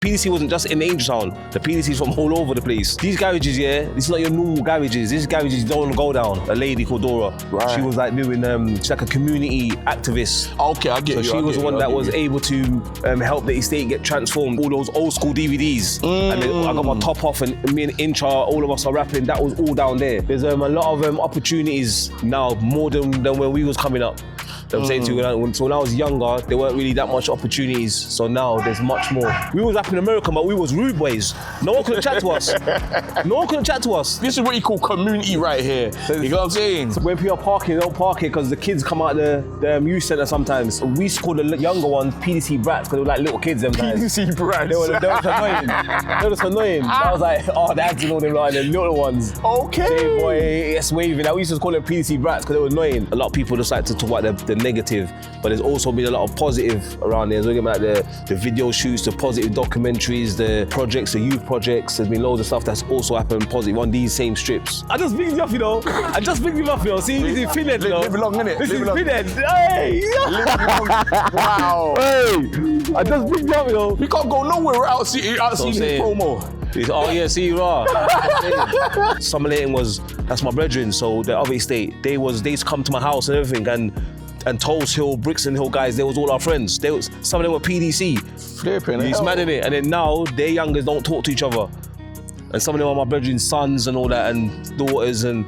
PDC wasn't just in Angell Town. The PDC's from all over the place. These garages, yeah, this is not your normal garages. These garages you don't want to go down. A lady called Dora. Right. She was like doing, she's like a community activist. Okay, I get you. So she was the one that was able to help the estate get transformed. All those old school DVDs. And then I got my top off and me and Incha, all of us are rapping. That was all down there. There's a lot of opportunities now, more than when we was coming up. I'm saying to you, so when I was younger, there weren't really that much opportunities. So now there's much more. We was rapping in America, but we was rude boys. No one could chat to us. No one could chat to us. This is what you call community right here. You know what I'm saying? So when people are parking, they don't park it because the kids come out the youth centre sometimes. We used to call the younger ones PDC brats because they were like little kids sometimes. PDC brats. They were just annoying. They were just annoying. I was like, oh, the ads and all them like the little ones. Okay. Say, boy, it's waving. We used to call them PDC brats because they were annoying. A lot of people just like to talk about the negative, but there's also been a lot of positive around there. So we're about the video shoots, the positive documentaries, the projects, the youth projects. There's been loads of stuff that's also happened positive on these same strips. I just picked you up, you know. I just picked you up, you know. See, this is Pinhead, you know. Live long, innit? This is Pinhead. Hey! Wow. Hey! I just picked you up, you know. We can't go nowhere without seeing this promo. Oh yeah, see, raw. Summerlating that's my brethren, so the other estate, they used to come to my house and everything, and Tulse Hill, Brixton Hill guys, they was all our friends. Some of them were PDC. Flipping He's mad in it. And then now, their youngers don't talk to each other. And some of them are my brethren's sons and all that, and daughters and...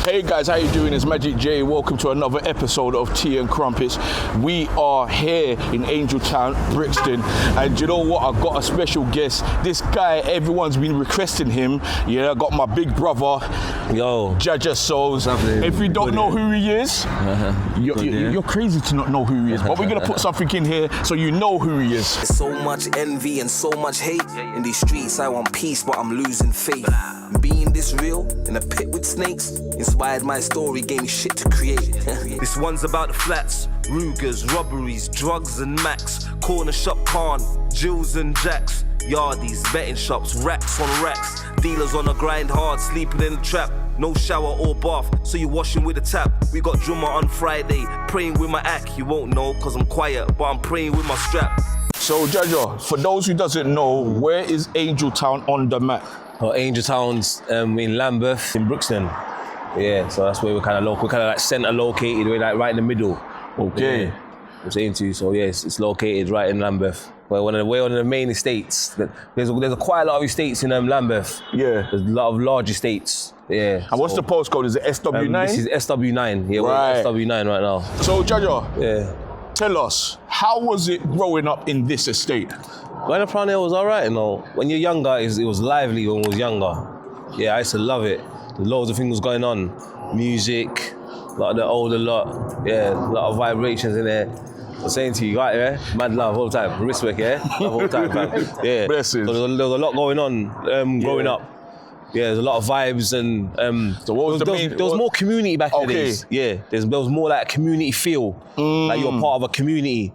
Hey guys, how you doing? It's Magic J. Welcome to another episode of Tea&Crumpets. We are here in Angell Town, Brixton, and you know what? I've got a special guest. This guy, everyone's been requesting him. Yeah, I got my big brother, Jaja Soze. If you don't know who he is, you're crazy to not know who he is. But we're gonna put something in here so you know who he is. There's so much envy and so much hate in these streets. I want peace, but I'm losing faith. Being this real in a pit with snakes inspired my story, gave me shit to create. This one's about the flats, Rugers, robberies, drugs and max, corner shop pawn, Jills and Jacks, yardies, betting shops, racks on racks, dealers on the grind hard, sleeping in the trap. No shower or bath, so you're washing with a tap. We got drummer on Friday, praying with my act. You won't know, cause I'm quiet, but I'm praying with my strap. So Jaja, for those who doesn't know, where is Angell Town on the map? Well, Angell Town's in Lambeth, in Brixton. Yeah, so that's where we're kind of local. We're kind of like centre located, we're like right in the middle. Okay. Yeah, I'm saying to you, so yes, it's located right in Lambeth. We're one of the main estates. There's quite a lot of estates in Lambeth. Yeah. There's a lot of large estates. Yeah. And what's the postcode? Is it SW9? This is SW9. Yeah, right. We're SW9 right now. So Jaja, tell us, how was it growing up in this estate? Growing up around here was all right, you know. When you're younger, it was lively when I was younger. Yeah, I used to love it. There's loads of things going on. Music, a lot of the older lot. Yeah, a lot of vibrations in there. I'm saying to you, right, yeah? Mad love all the time. Respect, yeah? Love all the time, fam. Yeah. Blessings. So there was a lot going on growing up. Yeah, there's a lot of vibes and so what was there was more community back in the days. Yeah, there was more like community feel. Like you're part of a community.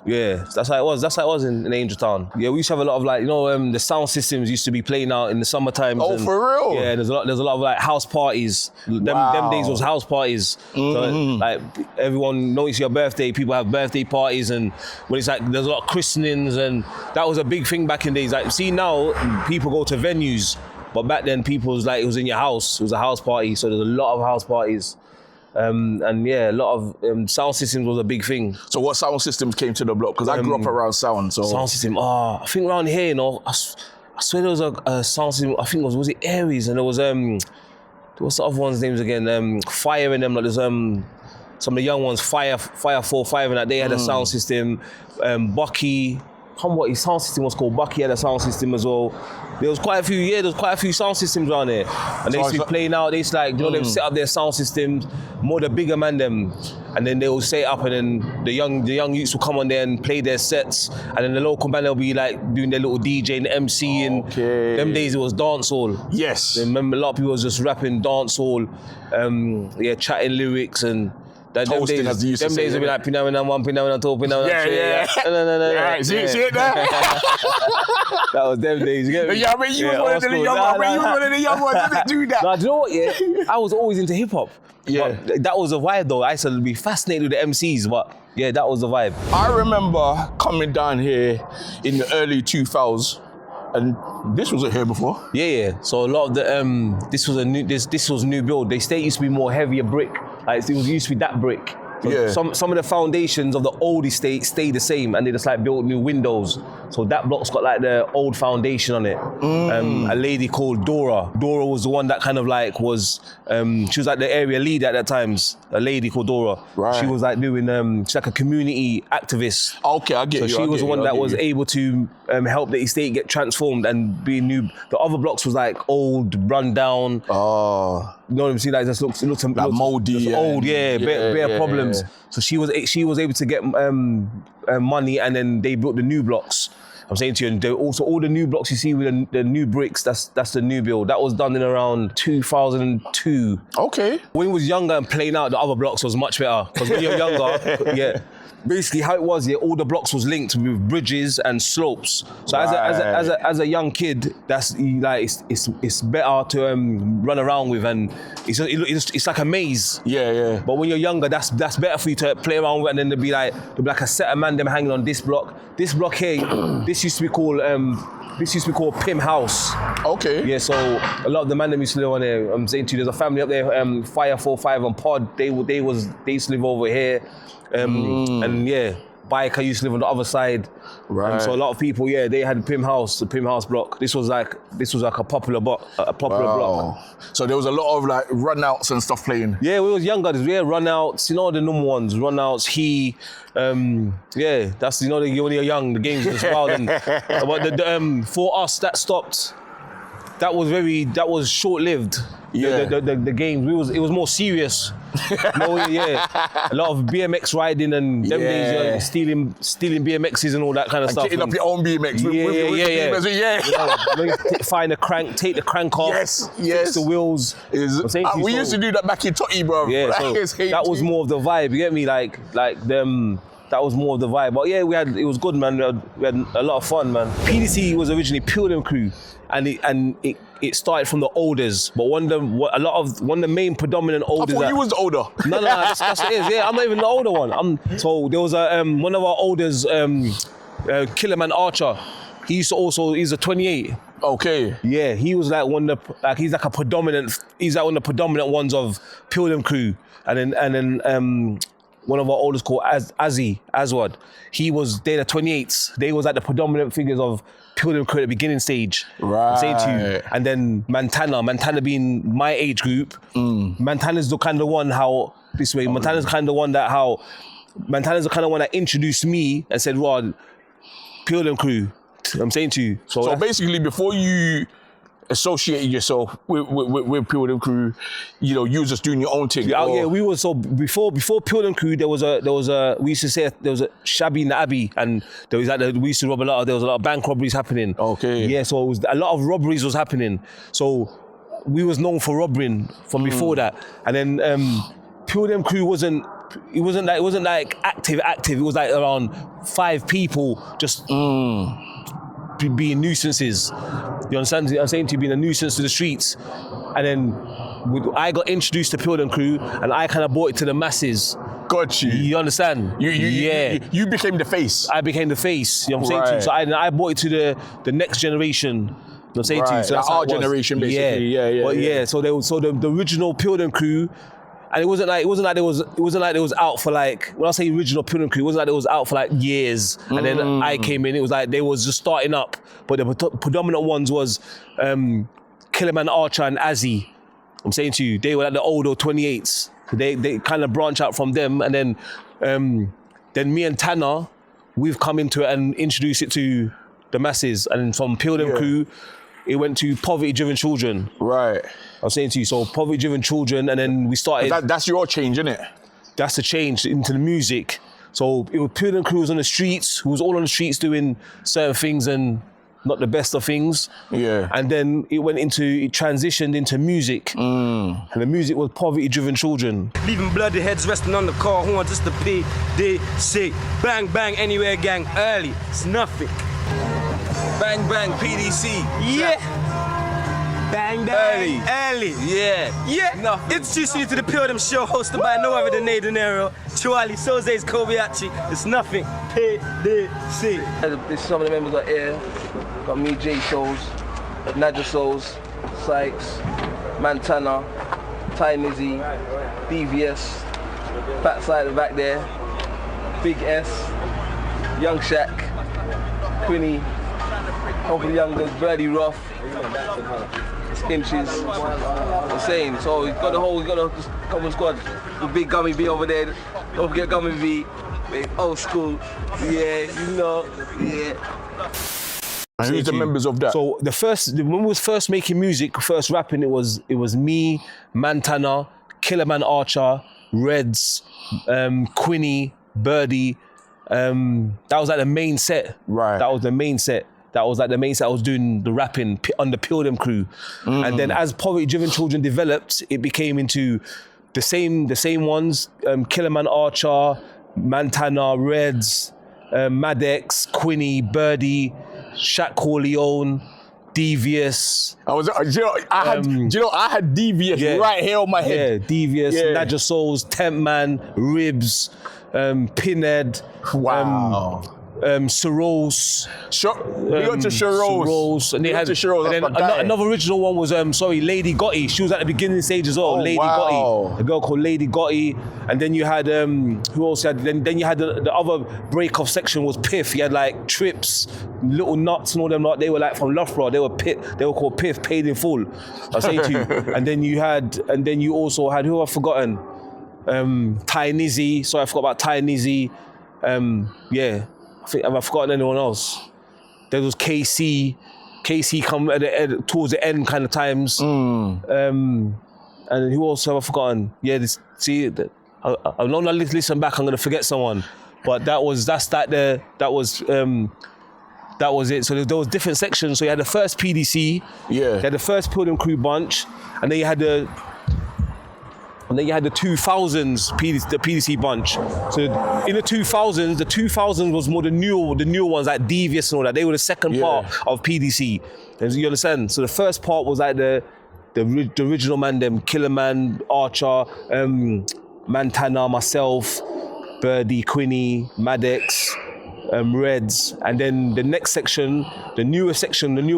Yeah, that's how it was. That's how it was in Angell Town. Yeah, we used to have a lot of like, you know, the sound systems used to be playing out in the summer times. Oh, for real? Yeah, there's a lot of like house parties. Them days was house parties. So like everyone knows your birthday, people have birthday parties, and when it's like there's a lot of christenings, and that was a big thing back in the days. Like, see now people go to venues, but back then people was like, it was in your house. It was a house party, so there's a lot of house parties. And yeah, a lot of sound systems was a big thing. So what sound systems came to the block? Because I grew up around sound, so... Sound system, I think around here, you know, I swear there was a sound system, I think was it Aries? And there was, what's the other one's names again? Fire in them, like there's some of the young ones, Fire 4-5, and that they had a sound system. Bucky, what his sound system was called, Bucky had a sound system as well. There was quite a few sound systems around there. And they used to be playing out, they used to like, you know, they set up their sound systems, more the bigger man them. And then they will set it up, and then the young youths will come on there and play their sets. And then the local band, they'll be like doing their little DJ and MC. And them days it was dancehall. Yes. I remember a lot of people was just rapping dancehall, chatting lyrics, and Toasting, as they used to say. Them days would be like Pinhead and 1, Pinhead and 2, Pinhead and 3. Yeah. No. Yeah, see it there? That was them days, you get me? Yeah, I mean, you was one of the young ones, didn't do that. Nah, do you know what, yeah? I was always into hip-hop. Yeah. But that was the vibe, though. I used to be fascinated with the MCs, but yeah, that was the vibe. I remember coming down here in the early 2000s, and this wasn't here before. Yeah. So a lot of the this was new build. The estate used to be more heavier brick. Like it used to be that brick. So Yeah. Some of the foundations of the old estate stayed the same, and they just like built new windows. So that block's got like the old foundation on it. A lady called Dora. Dora was the one that kind of like was. She was like the area lead at that times. A lady called Dora. Right. She was like doing. She's like a community activist. Okay, I get So you. she was the one that was able to help the estate get transformed and be new. The other blocks was like old, run down. Oh. You know what I'm saying? Like just looks Like moldy. just old, bare problems. Yeah. So she was able to get money, and then they built the new blocks. I'm saying to you, and also all the new blocks you see with the new bricks, that's the new build. That was done in around 2002. Okay. When we was younger and playing out, the other blocks was much better. Because when you're younger, yeah. Basically how it was, yeah, all the blocks was linked with bridges and slopes. So as a young kid, that's like it's better to run around with, and it's like a maze. Yeah. But when you're younger, that's better for you to play around with, and then there'll be like a set of man them hanging on this block. This block here, this used to be called Pinhead House. Okay. Yeah, so a lot of the man them used to live on there. I'm saying to you, there's a family up there, Fire 45 and Pod. They used to live over here. And yeah, Biker used to live on the other side. Right. So a lot of people, yeah, they had the Pim House block. This was like a popular block. Block. So there was a lot of like runouts and stuff playing. Yeah, we was younger. Yeah, runouts. You know the number ones. Runouts. Yeah, that's when you're young. The games was wild. But for us, that stopped. That was short-lived. Yeah. The games. It was more serious. A lot of BMX riding and them days, stealing BMXs and all that kind of stuff. Getting up your own BMX. Find a crank, take the crank off. Yes. Fix the wheels. We used to do that back in Totty, bro. Yeah, so that was more of the vibe. You get me? Like them. That was more of the vibe. But yeah, it was good, man. We had a lot of fun, man. PDC was originally Pilgrim Crew, and it started from the olders. But one of the main predominant olders. I thought you was the older. No, that's what it is. Yeah, I'm not even the older one. So there was one of our olders, Killerman Archer. He's a 28. Okay. Yeah, he was like one of the he's like one of the predominant ones of Pilgrim Crew, and then one of our oldest called Aswad. They're the 28s. They was like the predominant figures of Pilgrim Crew at the beginning stage. Right. I'm saying to you. And then Montana being my age group, Montana's the kind of one Montana's the kind of one that introduced me and said, Rod, Pilgrim Crew. I'm saying to you. So basically, before you associated yourself with Pilgrim Crew, you was just doing your own thing. Yeah, we were before Pilgrim Crew. There was a we used to say there was a Shabby in the Abbey, and there was we used to rob there was a lot of bank robberies happening. Okay. Yeah, so it was a lot of robberies was happening. So we was known for robbing from before that, and then Pilgrim Crew wasn't like active. It was like around 5 people just. Being nuisances. You understand? I'm saying to you, being a nuisance to the streets. And then I got introduced to Pilgrim Crew, and I kind of brought it to the masses. Got you. You understand? You became the face. I became the face. You know what I'm saying to you? So I brought it to the next generation. You know what I'm saying to you? So that's our generation, basically. Yeah. So the original Pilgrim Crew. And it wasn't like it was out for like, when I say original Pilgrim Crew, it wasn't like it was out for like years. And then I came in, it was like they was just starting up. But the predominant ones was Killerman Archer and Azzy. I'm saying to you, they were like the older 28s. They kind of branch out from them, and then me and Tanner, we've come into it and introduced it to the masses. And from Pilgrim Crew, it went to poverty-driven children. Right. I'm saying to you, so poverty-driven children, and then we started. That's your change, isn't it? That's the change into the music. So it was Pilgrim Crew was on the streets, who was all on the streets doing certain things, and not the best of things. Yeah. And then it transitioned into music. And the music was poverty-driven children. Leaving bloody heads resting on the car horn, just the PDC. Bang, bang, anywhere gang, early, it's nothing. Bang, bang, PDC. Yeah. Bang, bang, early. Yeah. Yeah. Nothing. Introducing you to the Pilgrim Show, hosted by no other than Nadanero, Jaja Soze's Kobayashi. It's nothing. PDC. This is some of the members are here. Got me, Jaja Soze, Jaja Soze, Sykes, Montana, Ty Nizzy, DVS, Fat Side back there, Big S, Young Shaq, Quinny, couple of youngers, Birdie Ruff, Inches. I'm saying, so we got the couple squad. The big Gummy B over there. Don't forget Gummy B. Old school. Yeah, you know. Yeah. And who's the members of that? So when we was first making music, first rapping, it was me, Montana, Killerman Archer, Reds, Quinny, Birdie. That was like the main set. Right. That was the main set. That was like the main set. I was doing the rapping on the Pilgrim crew. And then as poverty-driven children developed, it became into the same ones, Killerman Archer, Montana, Reds, Maddox, Quinny, Birdie, Shaq Corleone, Devious. I had Devious right here on my head. Yeah, Devious, Jaja Soze, Temp Man, Ribs, Pinhead. Wow. Cerose. We got to Cerose. And they had another original one was Lady Gotti. She was at the beginning stage as well. Lady Gotti, a girl called Lady Gotti. And then you had who else had? Then you had the other break-off section was Piff. You had like Trips, Little Nuts, and all them lot. They were like from Loughborough. They were called Piff, paid in full. I say to you. And then you also had who I've forgotten. Ty Nizzy. Sorry, I forgot about Ty Nizzy. Have I forgotten anyone else? There was KC. KC come towards the end kind of times. And who else have I forgotten? Yeah, I'm not gonna listen back. I'm gonna forget someone. But that was it. So there was different sections. So you had the first PDC. Yeah. You had the first Pilgrim Crew bunch, and then you had the 2000s the PDC bunch. So in the 2000s was more the newer ones like Devious and all that. They were the second part of PDC. You understand? So the first part was like the original man, them Killerman, Archer, Montana, myself, Birdie, Quinny, Maddox, Reds, and then the next section, the newer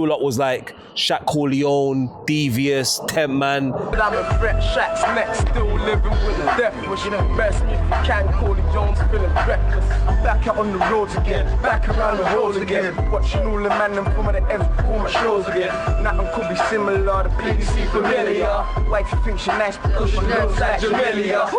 lot was like Shaq Corleone, Devious, Temp Man. But I'm a threat, Shaq's next, still living with a death wish. Best me if you can, Corley Jones feeling reckless. Back out on the roads again, back around the holes again. Watching all the man and from the ends before my shows again. Nothing could be similar to PDC familiar. Like you think she nice because she looks like Jamelia.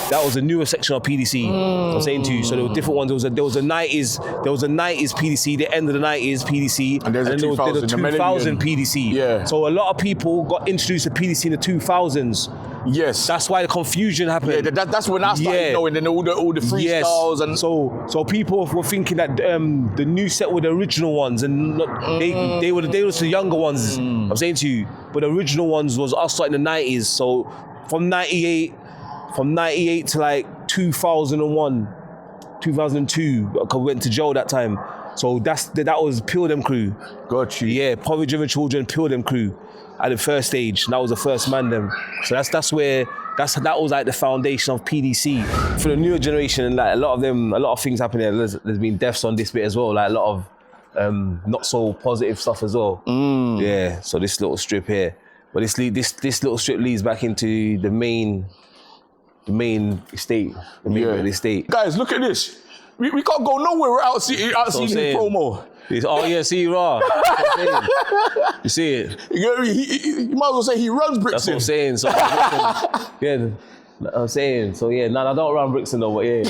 That was the newer section of PDC. I'm saying to you, so there were different ones. There was a 90s PDC, the end of the 90s PDC, and there was a 2000 PDC. Yeah. So a lot of people got introduced to PDC in the 2000s. Yes. That's why the confusion happened. Yeah, that's when I started knowing and all the freestyles and so people were thinking that the new set were the original ones and they were the younger ones. I'm saying to you, but the original ones was us starting in the 90s. So from 98 to like 2001, 2002, I went to jail that time. So that was Pilgrim Crew. Got you. Yeah, poverty-driven children, Pilgrim Crew at the first stage. And that was the first man them. So that was like the foundation of PDC. For the newer generation, and like a lot of things happen there. There's been deaths on this bit as well, like a lot of not so positive stuff as well. Yeah, so this little strip here. But this little strip leads back into the main estate, the main bit of the estate. Guys, look at this. We can't go nowhere without seeing the promo. Oh yeah, see you raw. You see it? You might as well say he runs Brixton. That's what I'm saying. So I'm saying. So yeah, I don't run Brixton though, but yeah.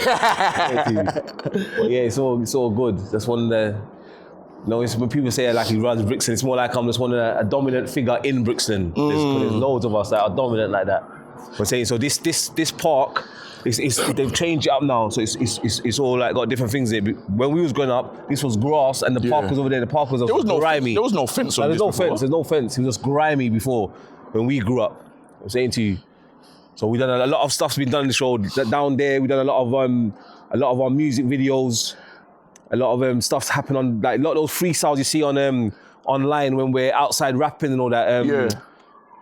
But yeah, it's all good. That's one of the. It's when people say like he runs Brixton, it's more like I'm just one of a dominant figure in Brixton. There's loads of us that are dominant like that. I'm saying, so this park, they've changed it up now, so it's all like got different things there. When we was growing up, this was grass and the park was over there. The park was grimy. There was no fence on There's this no before. fence. There's no fence. It was just grimy before when we grew up. I'm saying to you. So we done a lot of stuff's been done on this road. Down there, we done a lot of our music videos. A lot of stuff's happened on like a lot of those freestyles you see on online when we're outside rapping and all that.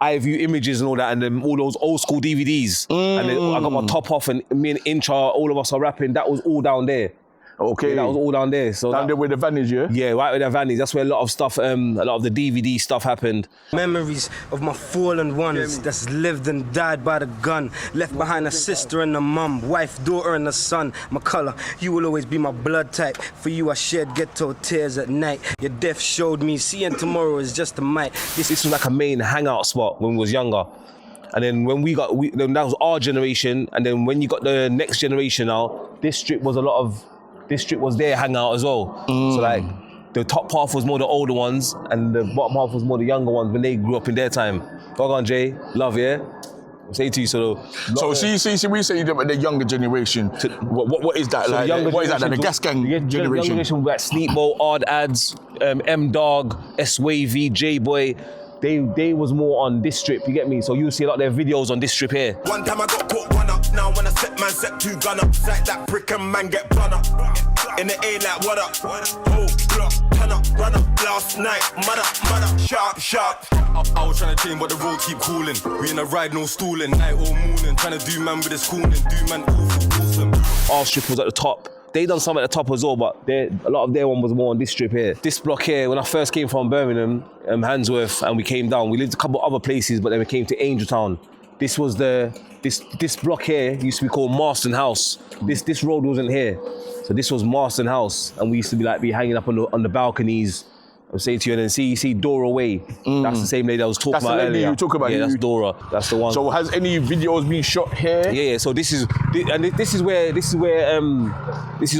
iView images and all that, and then all those old school DVDs. And then I got my top off, and me and Incha, all of us are rapping. That was all down there. Okay. Yeah, that was all down there. So down there with the vantage, yeah? Yeah, right with the vantage. That's where a lot of stuff, a lot of the DVD stuff happened. Memories of my fallen ones that's lived and died by the gun. Left behind a sister and a mum, wife, daughter and a son. My color, you will always be my blood type. For you I shed ghetto tears at night. Your death showed me seeing tomorrow is just a might. This was like a main hangout spot when we was younger. And then when then that was our generation. And then when you got the next generation now, this strip was their hangout as well. So like, the top half was more the older ones, and the bottom half was more the younger ones when they grew up in their time. Go on, Jay. Love, yeah? I'll say to you, so see, we say the younger generation. What is that? So like, what is that? Like the gas gang the generation? Younger generation like Sleepbo, Odd Ads, M-Dog, S-Wavy, J-Boy. They was more on this strip, you get me? So you'll see a lot of their videos on this strip here. One time I got caught one up, now when I set two gun up, like that brick and man get blown up. In the A like what up? Whole block, turn up, run up, last night, mother, sharp. I was trying to change but the road keep calling. We in a ride, no stooling, night or morning, trying to do man with this cooling, do man awesome. Our strip was at the top. They done some at the top as well, but a lot of their one was more on this strip here. This block here, when I first came from Birmingham, Handsworth, and we came down, we lived a couple other places, but then we came to Angell Town. This was this block here used to be called Marston House. This road wasn't here. So this was Marston House, and we used to be hanging up on the balconies. I'm saying to you, and then see Dora Way. That's the same lady I was talking about earlier. That's the lady you talk about. Yeah, that's Dora. That's the one. So has any videos been shot here? Yeah. So this is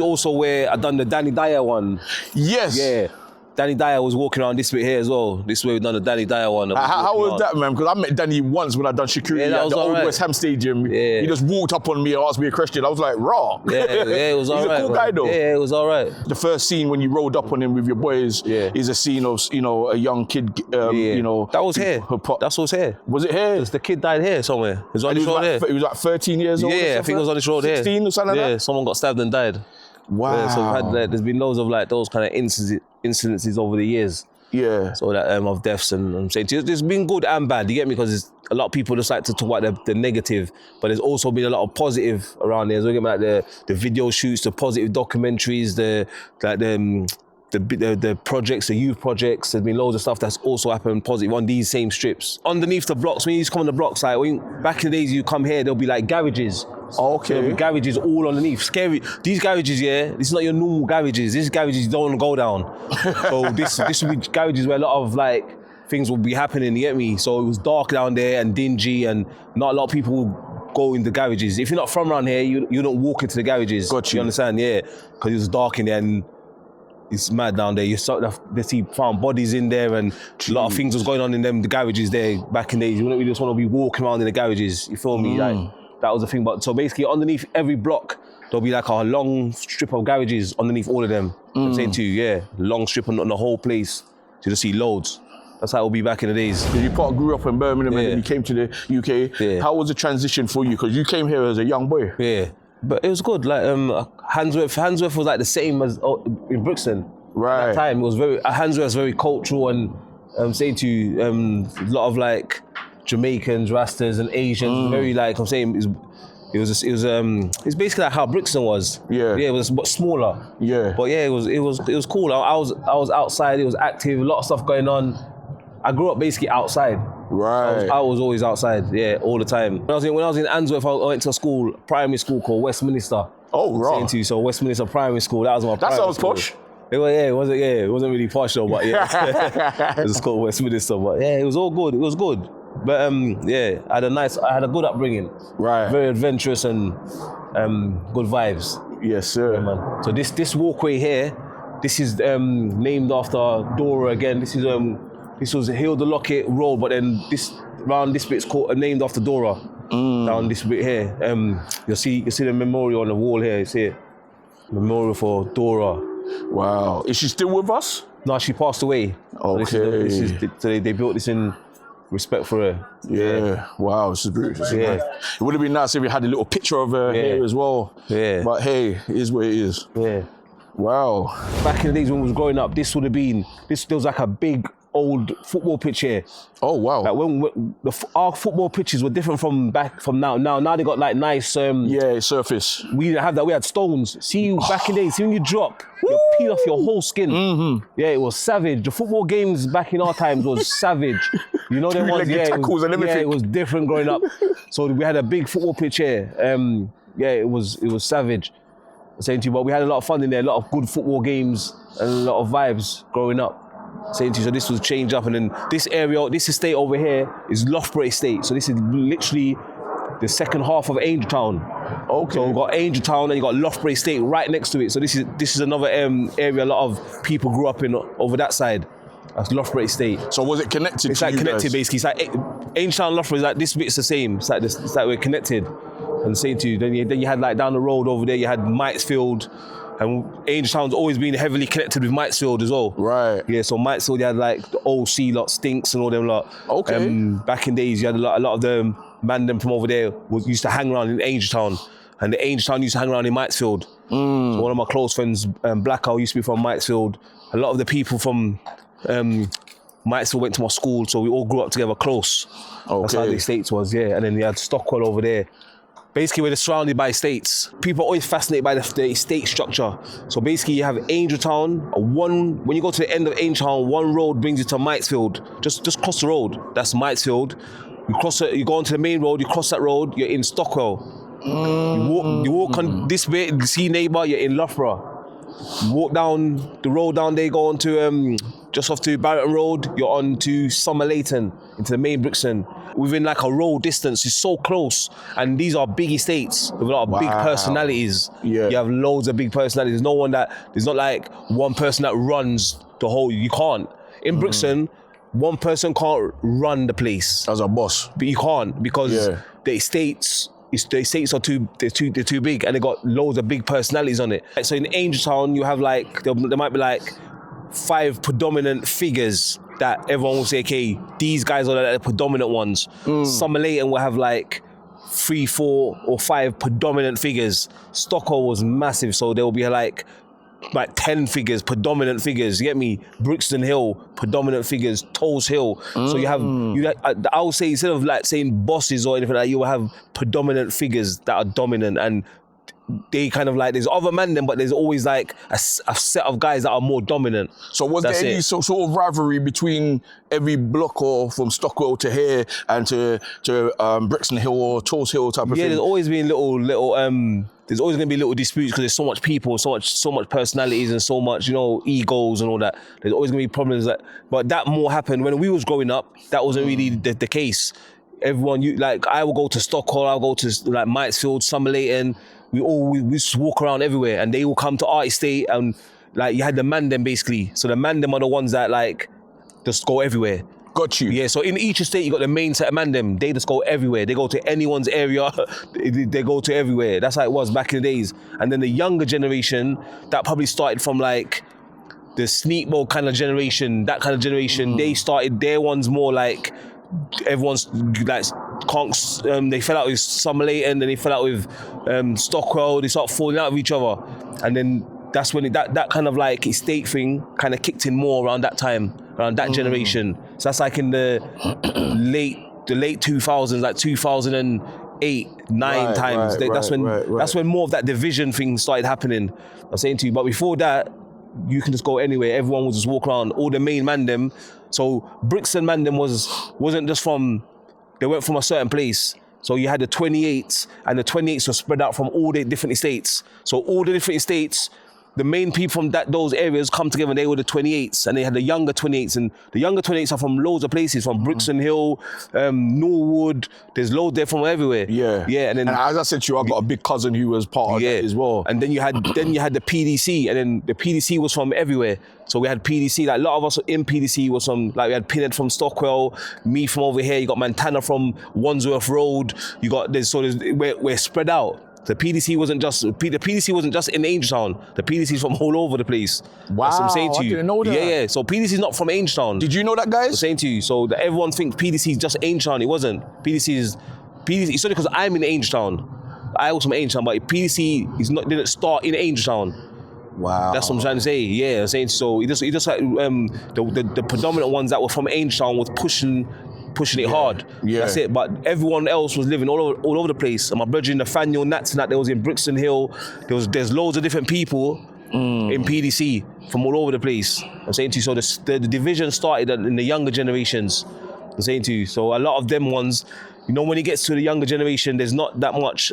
also where I done the Danny Dyer one. Yes. Yeah. Danny Dyer was walking around this bit here as well. This is where we done the Danny Dyer one. How was that, man? Because I met Danny once when I done security at the old West Ham Stadium. Yeah. He just walked up on me and asked me a question. I was like, raw. Yeah, it was all right. He's a cool guy though. Yeah, it was all right. The first scene when you rolled up on him with your boys is a scene of, a young kid, That was here. That was here. Was it here? The kid died here somewhere. He was on this road here. He was like 13 years old. Yeah, I think it was on this road 16 here. 16 or something like that? Yeah, someone got stabbed and died. Wow. Yeah, so there's been loads of like those kind of incidences over the years. Yeah. So that of deaths and I'm saying there's been good and bad. You get me? Because a lot of people just like to talk about the negative, but there's also been a lot of positive around there. So you get me, like the video shoots, the positive documentaries, the projects, the youth projects. There's been loads of stuff that's also happened positive on these same strips. Underneath the blocks, when you used to come on the blocks, like back in the days you come here, there'll be like garages. Okay. There'll be garages all underneath. Scary. These garages, this is not your normal garages. These garages you don't want to go down. So this will be garages where a lot of like things will be happening, you get me? So it was dark down there and dingy, and not a lot of people go in the garages. If you're not from around here, you don't walk into the garages. Got you. You understand? Yeah. Because it was dark in there and it's mad down there. You found bodies in there, and a lot of things was going on in the garages there back in the days. You wouldn't really just want to be walking around in the garages. You feel me? Like that was the thing. But so basically, underneath every block, there'll be like a long strip of garages underneath all of them. I'm saying to you, long strip on the whole place. So you just see loads. That's how it will be back in the days. You grew up in Birmingham and then you came to the UK. Yeah. How was the transition for you? Because you came here as a young boy. Yeah. But it was good. Like Handsworth was like the same as in Brixton. Right. At that time, it was Handsworth was very cultural, and saying to you, a lot of like Jamaicans, Rastas, and Asians. Very like I'm saying, it's basically like how Brixton was. Yeah. Yeah, it was but smaller. Yeah. But yeah, it was cool. I was outside. It was active. A lot of stuff going on. I grew up basically outside. Right. I was always outside, all the time. When I was in Handsworth, I went to a primary school called Westminster. Oh, right. So Westminster Primary School, that was my primary sounds school. posh. It wasn't really posh though, but yeah. It was called Westminster, but yeah, it was all good. It was good. But I had a good upbringing. Right. Very adventurous and good vibes. Yes, sir. Yeah, man. So this walkway here, this is named after Dora again. This was Hill the Locket Road, but then this bit's named after Dora. down this bit here. You see the memorial on the wall here. See it? Memorial for Dora. Wow. Is she still with us? No, she passed away. Okay. So they built this in respect for her. Yeah. Wow, this is beautiful. Yeah. It would have been nice if we had a little picture of her here as well. Yeah. But hey, it is what it is. Yeah. Wow. Back in the days when we was growing up, there was like a big old football pitch here. Oh wow. Like our football pitches were different from now. Now they got like nice surface. We didn't have that. We had stones. See, back in the days, see when you drop, you peel off your whole skin. Mm-hmm. Yeah, it was savage. The football games back in our times was savage. You know them ones. Yeah, tackles and everything. Yeah, it was different growing up. So we had a big football pitch here. Yeah, it was savage. I'm saying to you, but we had a lot of fun in there, a lot of good football games and a lot of vibes growing up. Saying to you, so this was changed up, and then this area, this estate over here is Loughborough Estate. So this is literally the second half of Angell Town. Okay. So we've got Angell Town and you got Loughborough Estate right next to it. So this is another area a lot of people grew up in over that side. That's Loughborough Estate. So was it connected? It's to like you connected guys? basically. It's like Angell Town, Loughborough is like this bit's the same. It's like we're connected. And saying to you, then you had like down the road over there, you had Mitesfield. And Angell Town's always been heavily connected with Mitesfield as well. Right. Yeah, so Mitesfield, you had like the OC lot, Stinks and all them lot. Okay. Back in days, you had a lot of the man them from over there used to hang around in Angell Town. And the Angell Town used to hang around in Mitesfield. So one of my close friends, Blackout, used to be from Mitesfield. A lot of the people from Mitesfield went to my school, so we all grew up together close. Okay. That's how the estates was, yeah. And then you had Stockwell over there. Basically, we're surrounded by estates. People are always fascinated by the estate structure. So basically, you have Angell Town. When you go to the end of Angell Town, one road brings you to Mitesfield. Just cross the road. That's Mitesfield. You cross it. You go onto the main road. You cross that road. You're in Stockwell. You walk on this bit. You see neighbour. You're in Loughborough. You walk down the road down there. Go on to just off to Barrington Road. You're on to Somerleyton into the main Brixton. Within like a road distance, it's so close. And these are big estates with a lot of big personalities. Yeah. You have loads of big personalities. There's not like one person that runs the whole, you can't. In Brixton, one person can't run the place. As a boss. But you can't because the estates are too big and they got loads of big personalities on it. So in Angell Town, you have like, there might be like 5 predominant figures that everyone will say, okay, these guys are the predominant ones. Somerleyton will have like 3, 4 or 5 predominant figures. Stockwell was massive, so there will be like 10 figures, predominant figures. You get me? Brixton Hill, predominant figures. Toes Hill. So you have, I would say, instead of like saying bosses or anything like that, you will have predominant figures that are dominant, and they kind of like, there's other men then, but there's always like a set of guys that are more dominant. So was there any sort of rivalry between every block or from Stockwell to here and to Brixton Hill or Toes Hill type of thing? Yeah, there's always been little there's always going to be little disputes because there's so much people, so much personalities and so much, egos and all that. There's always going to be problems but that more happened when we was growing up. That wasn't really the case. Everyone, I will go to Stockwell, I'll go to like Mitesfield, Somerleyton. We just walk around everywhere, and they will come to our estate, and like you had the man them basically. So the man them are the ones that like just go everywhere. Got you. Yeah, so in each estate you got the main set of man them. They just go everywhere. They go to anyone's area. They go to everywhere. That's how it was back in the days. And then the younger generation that probably started from like the Sneakbo kind of generation, that kind of generation. They started their ones more like everyone's like they fell out with Somerleyton, then they fell out with Stockwell. They start falling out with each other, and then that's when that kind of like estate thing kind of kicked in more around that time, around that generation. So that's like in the late 2000s, like 2008, 9 times. That's when more of that division thing started happening. I'm saying to you, but before that, you can just go anywhere. Everyone would just walk around. All the main man them. So Brixton man them wasn't just from. They went from a certain place. So you had the 28s, and the 28s were spread out from all the different estates. So all the different estates, the main people from those areas come together, and they were the 28s, and they had the younger 28s, and the younger 28s are from loads of places, from Brixton Hill, Norwood. There's loads there from everywhere. Yeah, and then as I said to you, I got a big cousin who was part of that as well. And then you had the PDC, and then the PDC was from everywhere. So we had PDC, like a lot of us in PDC was from, like we had Pinhead from Stockwell, me from over here. You got Montana from Wandsworth Road. You got we're spread out. The PDC wasn't just in Angell Town. The PDC is from all over the place. Wow, that's what I'm saying to you. I didn't know that. Yeah. So PDC is not from Angell Town. Did you know that, guys? I'm saying to you. So that everyone thinks PDC is just Angell Town. It wasn't. PDC. It's only because I'm in Angell Town. I was from Angell Town, but PDC didn't start in Angell Town. Wow. That's what I'm trying to say. Yeah, I'm saying so. It just like the predominant ones that were from Angell Town was pushing it hard. Yeah. That's it. But everyone else was living all over the place. And my brother Nathaniel Nats and that, there was in Brixton Hill. There's loads of different people in PDC from all over the place. I'm saying to you, so the division started in the younger generations. I'm saying to you, so a lot of them ones, you know, when it gets to the younger generation, there's not that much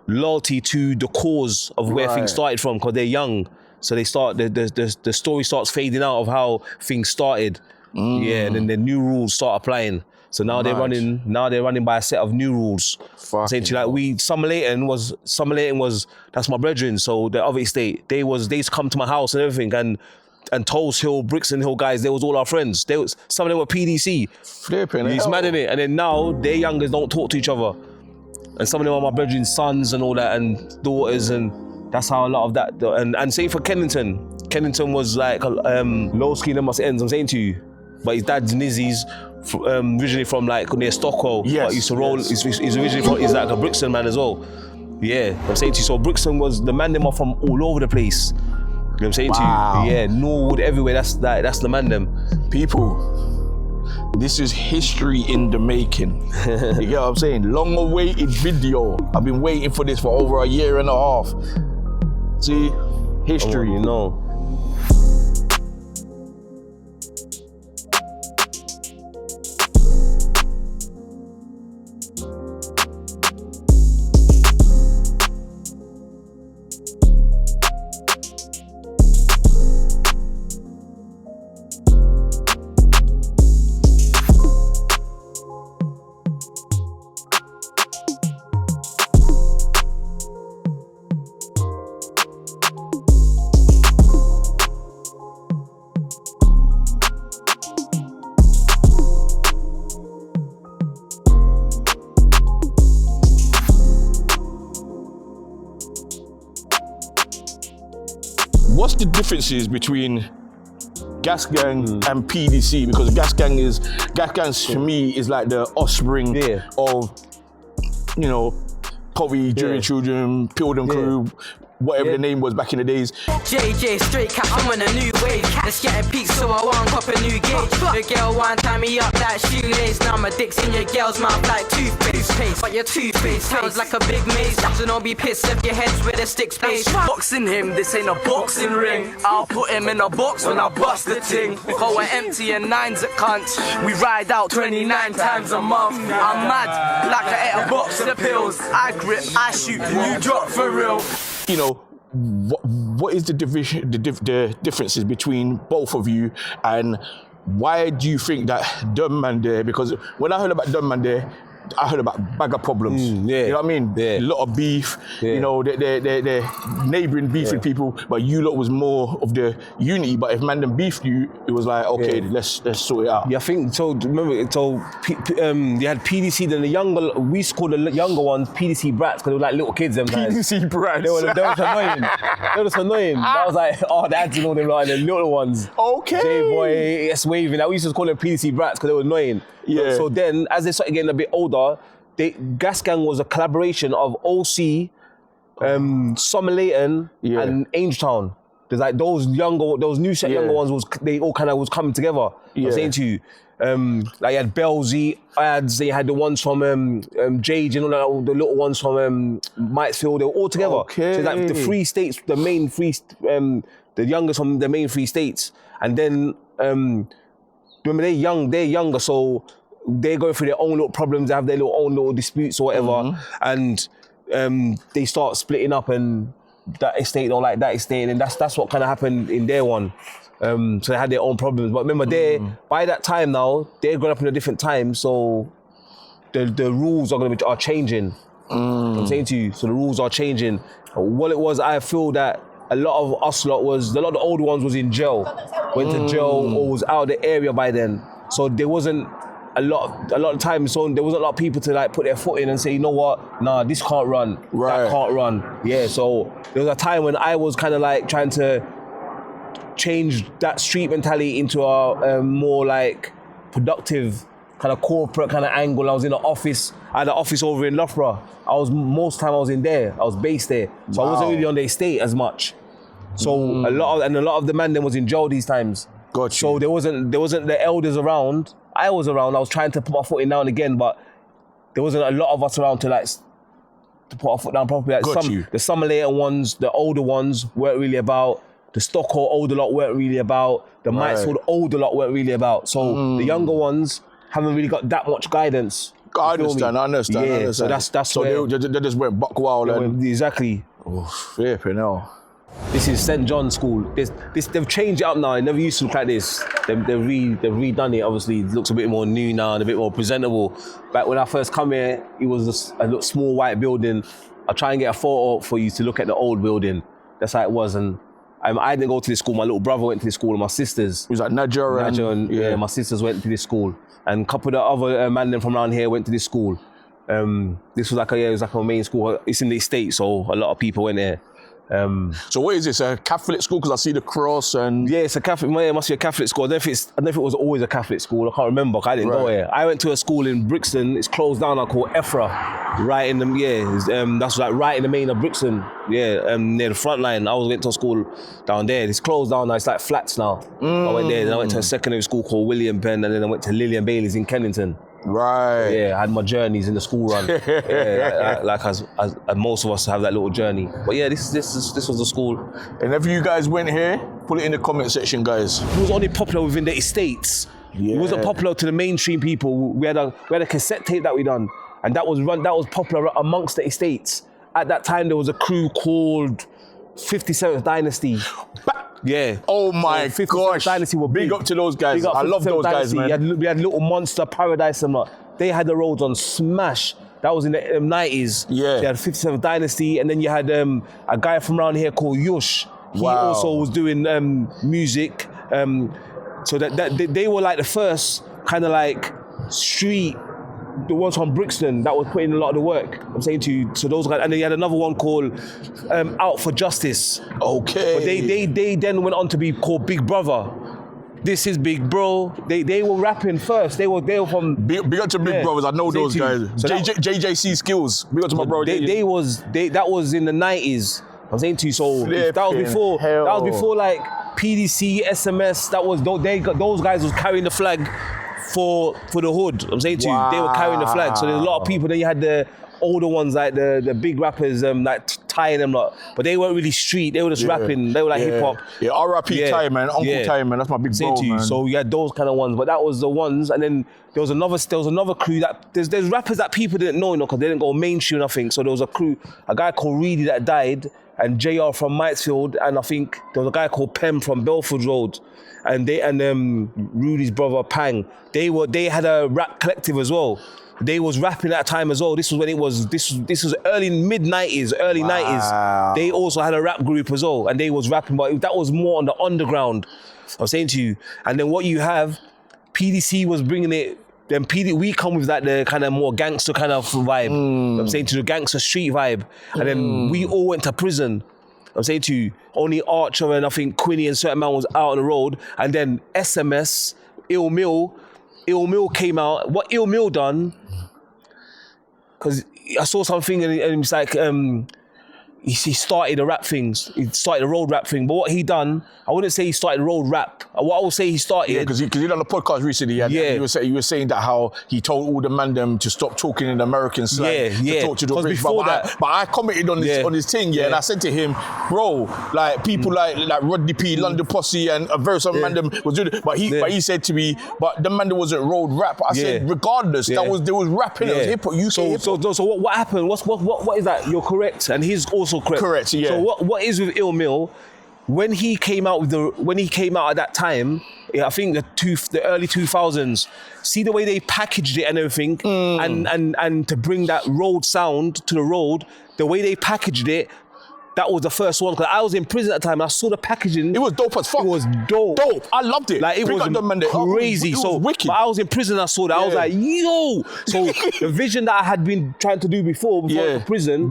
loyalty to the cause of where things started from, because they're young. So they start the story starts fading out of how things started. Yeah, and then the new rules start applying. So now they're running by a set of new rules. Essentially, like Summer Leighton was that's my brethren. So the other estate, they used to come to my house and everything, and Tulse Hill, Brixton Hill guys, they was all our friends. Some of them were PDC. Flipping It's mad, innit? And then now their youngers don't talk to each other. And some of them are my brethren's sons and all that, and daughters, and that's how a lot of that. And same for Kennington. Kennington was like low skin and must ends, I'm saying to you. But his dad's Nizzy's originally from like near Stockwell. Yes. But he used to roll. He's originally from. He's like a Brixton man as well. Yeah, I'm saying to you. So Brixton was the man them are from all over the place. You know what I'm saying to you? Yeah, Norwood everywhere. That's the man them. People, this is history in the making. You get what I'm saying? Long-awaited video. I've been waiting for this for over a year and a half. See, history. You know. What's the differences between Gas Gang and PDC? Because Gas Gang to me is like the offspring of, you know, Covey, Jury Children, Pilden Crew, whatever the name was back in the days. JJ, straight cap, I'm on a new wave. Let's get a peak, so I want cop a new gauge. The girl one tie me up like shoelace. Now my dick's in your girl's mouth like toothpaste. But your toothpaste sounds like a big maze. So don't be pissed if your head's with a stick space. Boxing him, this ain't a boxing ring. I'll put him in a box when I bust the ting. Because we're empty and nines at cunts. We ride out 29 times a month. I'm mad, like I ate a box of pills. I grip, I shoot, and you drop for real. You know, what is the differences between both of you, and why do you think that Dumb Man there? Because when I heard about Dumb Man there, I heard about bag of problems. You know what I mean? A lot of beef. You know, they're neighbouring beefing people, but you lot was more of the unity. But if man them beefed you, it was like, okay, let's sort it out. Yeah, I think so. Remember, so you had PDC. Then the younger, we used to call the younger ones PDC brats because they were like little kids. Them guys. PDC brats. They were annoying. They were just annoying. That was like, oh, the ads and all them like the little ones. Okay. J-Boy, S waving. That we used to call them PDC brats because they were annoying. Yeah. So then, as they started getting a bit older, Gas Gang was a collaboration of OC, Summer Leighton, and Angell Town. There's like those new set younger ones they all kind of was coming together. I'm saying to you, like you had Bellsy, ads. They had the ones from Jade, you know, the little ones from Mitesfield. They were all together. Okay. So like the three states, the main three, the youngest from the main three states, and then. Remember, they're younger, so they go through their own little problems, they have their own little disputes or whatever, and they start splitting up, and that estate don't like that estate, and that's what kind of happened in their one. So they had their own problems. But remember, by that time now, they're growing up in a different time, so the rules are changing. I'm saying to you, so the rules are changing. What it was, I feel that a lot of us lot was, a lot of the older ones was in jail, went to jail or was out of the area by then. So there wasn't a lot of time, so there wasn't a lot of people to like put their foot in and say, you know what, nah, this can't run, that can't run. Yeah, so there was a time when I was kind of like trying to change that street mentality into a more like productive kind of corporate kind of angle. I was in the office. I had an office over in Loughborough. Most time I was in there. I was based there, so I wasn't really on the estate as much. So a lot of the man then was in jail these times. Got you. So there wasn't the elders around. I was around. I was trying to put my foot in now and again, but there wasn't a lot of us around to put our foot down properly. Like the summer later ones, the older ones weren't really about. The Stockholm older lot weren't really about. The Mitesfield older lot weren't really about. So the younger ones haven't really got that much guidance. I understand. Yeah, so that's so where they just went buck wild and exactly. Oh, flipping hell. This is St.John school. They've changed it up now. It never used to look like this. They've redone it. Obviously, it looks a bit more new now and a bit more presentable. Back when I first come here, it was a little small white building. I'll try and get a photo for you to look at the old building. That's how it was. And I didn't go to this school. My little brother went to this school, and my sisters. It was like Naja and my sisters went to this school, and a couple of the other men from around here went to this school. This was like a main school. It's in the estate, so a lot of people went there. So what is this, a Catholic school? Because I see the cross and... Yeah, it's a Catholic, it must be a Catholic school. I don't know if it was always a Catholic school. I can't remember, I didn't go here. I went to a school in Brixton, it's closed down now, called Ephra. Right in the, that's like right in the main of Brixton. Yeah, near the front line. I went to a school down there. It's closed down now, it's like flats now. I went there, then I went to a secondary school called William Penn, and then I went to Lillian Bailey's in Kennington. Right. Yeah, I had my journeys in the school run. like as most of us have that little journey. But yeah, this was the school. And if you guys went here, put it in the comment section, guys. It was only popular within the estates. Yeah. It wasn't popular to the mainstream people. We had a cassette tape that we done, and that was popular amongst the estates. At that time, there was a crew called 57th Dynasty. Yeah. Oh my gosh. Dynasty were big up to those guys. I love those guys, man. We had Little Monster, Paradise and lot. They had the roads on smash. That was in the 90s. Yeah. They had 57th Dynasty, and then you had a guy from around here called Yush. He also was doing music. So that they were like the first kind of like street, the ones from Brixton that was putting in a lot of the work. I'm saying to you, so those guys, and then you had another one called Out for Justice. Okay. But they then went on to be called Big Brother. This is Big Bro. They were rapping first. They were from big up to Big Brothers. I know those guys. So JJC Skills. Big up to my bro. That was in the 90s. I'm saying to you, so that was before like PDC, SMS. Those guys was carrying the flag for the hood. I'm saying to you, they were carrying the flag. So there's a lot of people. Then you had the older ones, like the big rappers, like Ty and them lot. But they weren't really street. They were just rapping. They were like hip hop. Yeah, R.I.P. Ty, man. Uncle Ty, man. That's my big bro, man. So you had those kind of ones. But that was the ones. And then there was another crew that there's rappers that people didn't know, because they didn't go mainstream, I think. So there was a guy called Reedy that died, and JR from Mitesfield, and I think there was a guy called Pem from Belford Road, and Rudy's brother Pang. They had a rap collective as well. They was rapping at a time as well. This was when this was early mid-90s, early 90s. They also had a rap group as well, and they was rapping, but that was more on the underground. I'm saying to you. And then what you have, PDC was bringing it. Then we come with that the kind of more gangster kind of vibe. I'm saying to the gangster street vibe. And then we all went to prison. I'm saying to you, only Archer and I think Quinny and certain man was out on the road. And then SMS, Ill Mill came out. What Ill Mill done? Because I saw something and it's like he started the rap things. He started the road rap thing. But what he done, I wouldn't say he started road rap. What I would say he started... Yeah, because he done a podcast recently. He was saying that how he told all the man them to stop talking in American slang. To talk to the British. But I commented on this thing, and I said to him, bro, like people like Rodney P, London Posse, and a very some man them was doing it. But he said to me, but the man that wasn't road rap. I said, regardless, they was rapping, it was hip hop. So what happened? What is that? You're correct. And he's also also correct. Correct, yeah. So what is with Ill Mill? When he came out at that time, I think the early 2000s, see the way they packaged it and everything, and to bring that road sound to the road, the way they packaged it, that was the first one. Because I was in prison at the time and I saw the packaging. It was dope as fuck. It was dope. Dope. I loved it. Like, it was crazy. It was wicked. But I was in prison, I saw that. I was like, yo! So the vision that I had been trying to do before prison,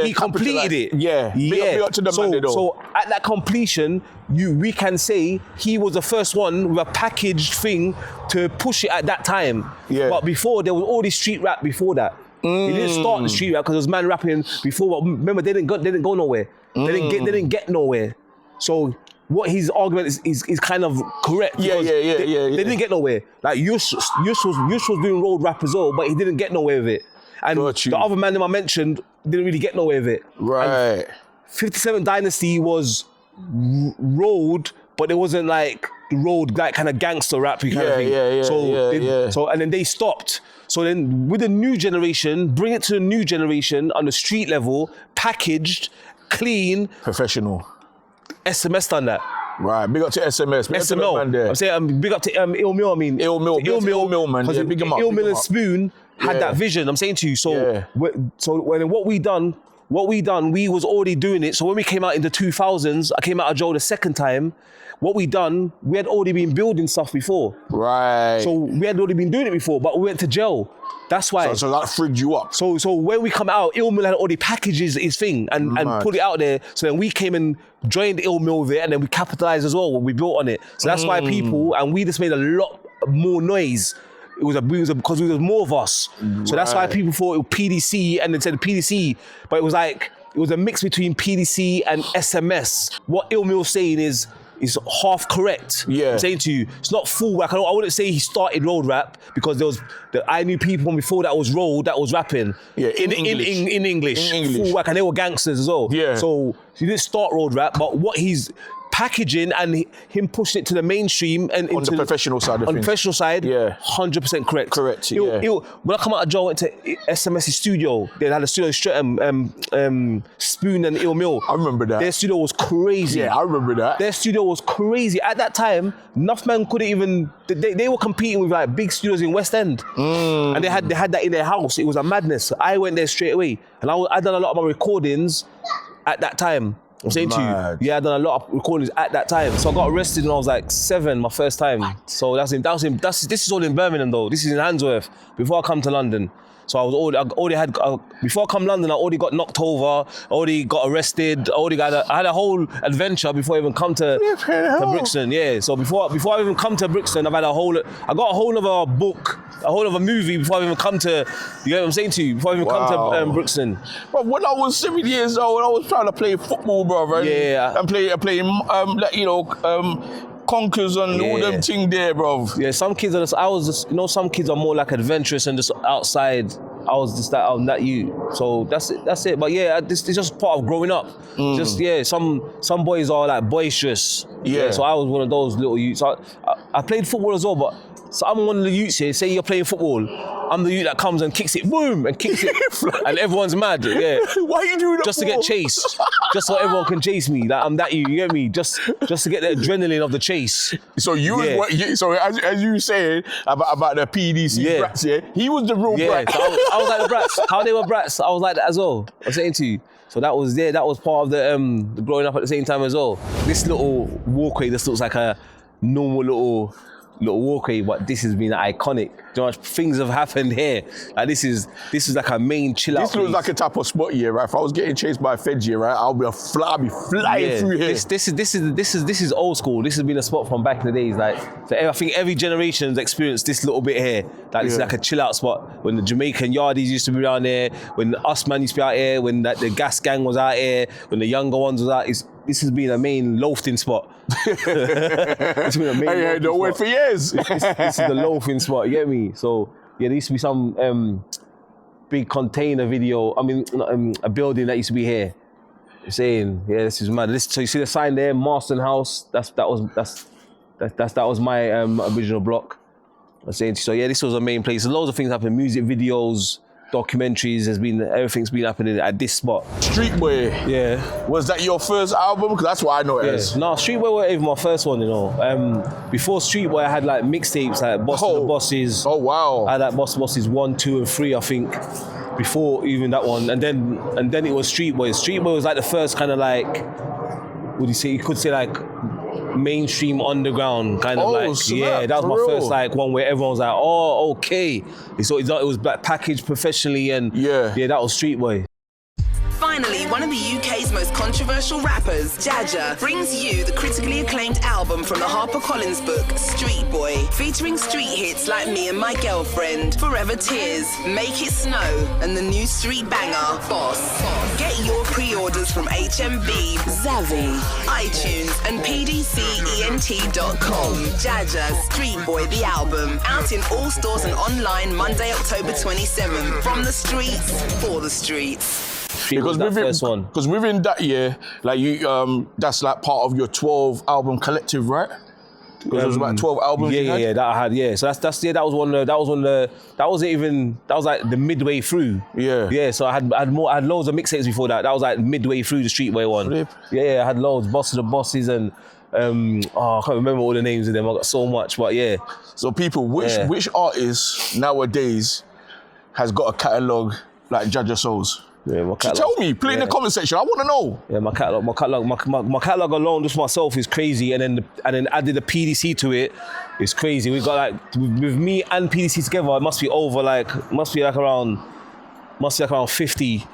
he completed it. Yeah. Big up to the man there, though. So at that completion, we can say he was the first one with a packaged thing to push it at that time. Yeah. But before, there was all this street rap before that. He didn't start the street rap because there was man rapping before. But remember, they didn't go nowhere. They didn't get nowhere. So what his argument is kind of correct. Yeah. They didn't get nowhere. Like Yush was doing road rap as well, but he didn't get nowhere with it. And the other man that I mentioned didn't really get nowhere with it. Right. And 57 Dynasty was road, but it wasn't like road, like kind of gangster rap kind of thing. So and then they stopped. So then with the new generation, bring it to the new generation on the street level, packaged, clean. Professional. SMS done that. Right, big up to SMS. Big SML. Up to the man I'm saying big up to Ill Mill, I mean. Ill Mill, man. Because big him up. Ill Mill and Spoon had that vision, I'm saying to you. So, what we done, we was already doing it. So when we came out in the 2000s, I came out of jail the second time. What we done, we had already been building stuff before. Right. So we had already been doing it before, but we went to jail. That's why. So that frigged you up. So when we come out, Ill Mill had already packaged his thing and put it out there. So then we came and joined Ill Mill with it, and then we capitalized as well when we built on it. So that's why people, and we just made a lot more noise. Because there was more of us. So that's why people thought it was PDC, and they said PDC, but it was a mix between PDC and SMS. What Ill Mill's saying is half correct. Yeah. I'm saying to you, it's not full rap. I wouldn't say he started road rap because I knew people from before that was road that was rapping. Yeah, in English. Full whack, and they were gangsters as well. Yeah. So he didn't start road rap, but what he's packaging and him pushing it to the mainstream and on the professional side of things. On the professional side, yeah, 100% correct. Correct. When I come out of jail, I went to SMS's studio. They had a studio Spoon and Ill Mill. I remember that. Their studio was crazy. Yeah, I remember that. Their studio was crazy. At that time, Nuffman couldn't even. They were competing with like big studios in West End, and they had that in their house. It was a madness. I went there straight away, and I done a lot of my recordings at that time. I'm saying to you, yeah, I done a lot of recordings at that time. So I got arrested when I was like 7, my first time. So this is all in Birmingham though. This is in Handsworth before I come to London. So before I come to London, I already got knocked over, already got arrested, I had a whole adventure before I even come to Brixton. Yeah, so before I even come to Brixton, I got a whole of a book, a whole of a movie before I even come to, you know what I'm saying to you, before I even come to Brixton. But when I was 7 years old, I was trying to play football, bro. Right? Yeah. And playing, conkers and all them thing there, bro. Yeah, some kids are some kids are more like adventurous and just outside. I was just that, I'm not you. So that's it. But yeah, it's just part of growing up. Just, some boys are like boisterous. Yeah. So I was one of those little youths. So I played football as well, but so I'm one of the youths here. Say you're playing football, I'm the youth that comes and kicks it, boom, and kicks it, and everyone's mad. Yeah. Why are you doing that? Just to get chased, just so everyone can chase me. Like I'm that you get me? Just to get the adrenaline of the chase. So as you saying about the PDC brats, he was the real brat. So I was like the brats. How they were brats, I was like that as well. I'm saying to you. So that was part of the growing up at the same time as well. This little walkway, this looks like a normal little walkway, but this has been iconic. You know, things have happened here. Like this is like a main chill out. This looks like a type of spot here, right? If I was getting chased by a Fed here, right, I'll be flying through here. This is old school. This has been a spot from back in the days. Like, so I think every generation's experienced this little bit here. Like this is like a chill out spot. When the Jamaican yardies used to be around here, when us man used to be out here, when the gas gang was out here, when the younger ones was out. This has been a main loafing spot. It's been a main don't wait for years. This is the loafing spot, you get me? So yeah, there used to be some big container video. I mean, a building that used to be here. I'm saying, yeah, this is mad. So you see the sign there, Marston House. That was my original block. I'm saying, so yeah, this was a main place. Loads of things happen, music videos. documentaries. Everything's been happening at this spot. Street Boy. Yeah. Was that your first album? Because that's what I know it as. No, Street Boy wasn't even my first one, you know. Before Street Boy, I had like mixtapes, like Boss to the Bosses. Oh wow. I had like Boss to the Bosses 1, 2, and 3, I think. Before even that one, and then it was Street Boy. Street Boy was like the first kind of like, what do you say? You could say like mainstream underground kind of like. Snap, yeah, that was my real? first like one where everyone was like, oh, okay. So it was like packaged professionally, and yeah, that was Street Boy. Finally, one of the UK's most controversial rappers, Jaja, brings you the critically acclaimed album from the HarperCollins book, Street Boy, featuring street hits like Me and My Girlfriend, Forever Tears, Make It Snow, and the new street banger, Boss. Get your pre-orders from HMV, Zavi, iTunes, and PDCENT.com. Jaja, Street Boy, the album, out in all stores and online Monday, October 27th. From the streets, for the streets. Because within that year, like you, that's like part of your 12 album collective, right? Because it was about 12 albums. Yeah, that I had. Yeah, so that was like the midway through. Yeah. So I had loads of mixtapes before that. That was like midway through the Street Boy one. Flip. Yeah, I had loads. Boss to the Bosses and I can't remember all the names of them. I got so much, but yeah. So people, which artist nowadays has got a catalogue like Jaja Soze? Yeah, tell me, put it in the comment section. I want to know. Yeah, my catalog alone, just myself, is crazy, and then added a PDC to it. It's crazy. We got like with me and PDC together, it must be around 50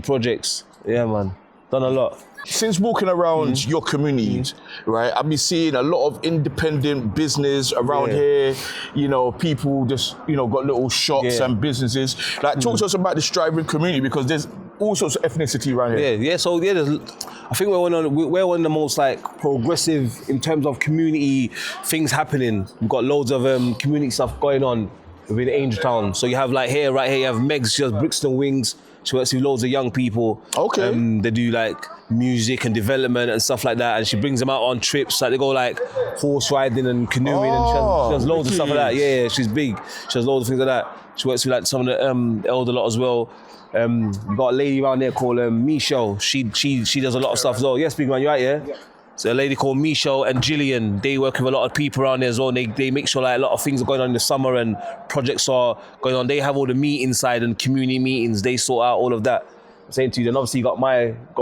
projects. Yeah, man, done a lot. Since walking around your communities, right, I've been seeing a lot of independent business around here. You know, people just, got little shops and businesses. Like, talk to us about the striving community, because there's all sorts of ethnicity around here. Yeah. So I think we're one of the most like progressive in terms of community things happening. We've got loads of community stuff going on within Angell Town. So you have like right here, you have Megs, she does Brixton Wings. She works with loads of young people. Okay. They do like music and development and stuff like that, and she brings them out on trips. Like they go like horse riding and canoeing, and she does loads of stuff like that. Yeah, she's big. She does loads of things like that. She works with like some of the elder lot as well. We've got a lady around there called Michelle. She does a lot of stuff as well. Yes, big man, you right? Yeah. So a lady called Michelle and Gillian, they work with a lot of people around there as well. They make sure like a lot of things are going on in the summer and projects are going on. They have all the meetings side and community meetings. They sort out all of that. I'm saying to you, then obviously you got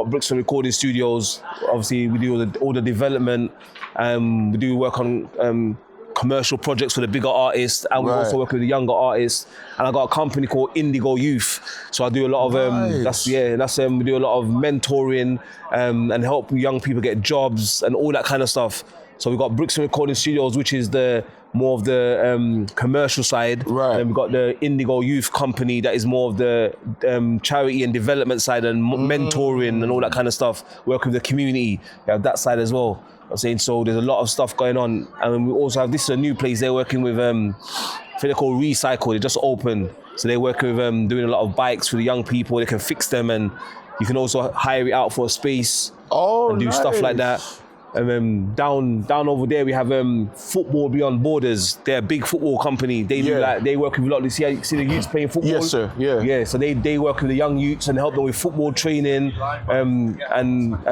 Brixton Recording Studios. Obviously we do all the development. We do work on commercial projects for the bigger artists, and we also work with the younger artists. And I got a company called Indigo Youth, so I do a lot of we do a lot of mentoring and help young people get jobs and all that kind of stuff. So we got Brixton Recording Studios, which is more of the commercial side, and we've got the Indigo Youth Company that is more of the charity and development side and mentoring and all that kind of stuff. Work with the community, we have that side as well. I'm saying, so there's a lot of stuff going on, and we also have, this is a new place they're working with, I think they're called Recycle. They just opened, so they work with doing a lot of bikes for the young people. They can fix them, and you can also hire it out for a space and do stuff like that. And then down over there we have Football Beyond Borders. They're a big football company. They do they work with a lot. You see the youths playing football. Yes, sir. Yeah. So they work with the young youths and help them with football training and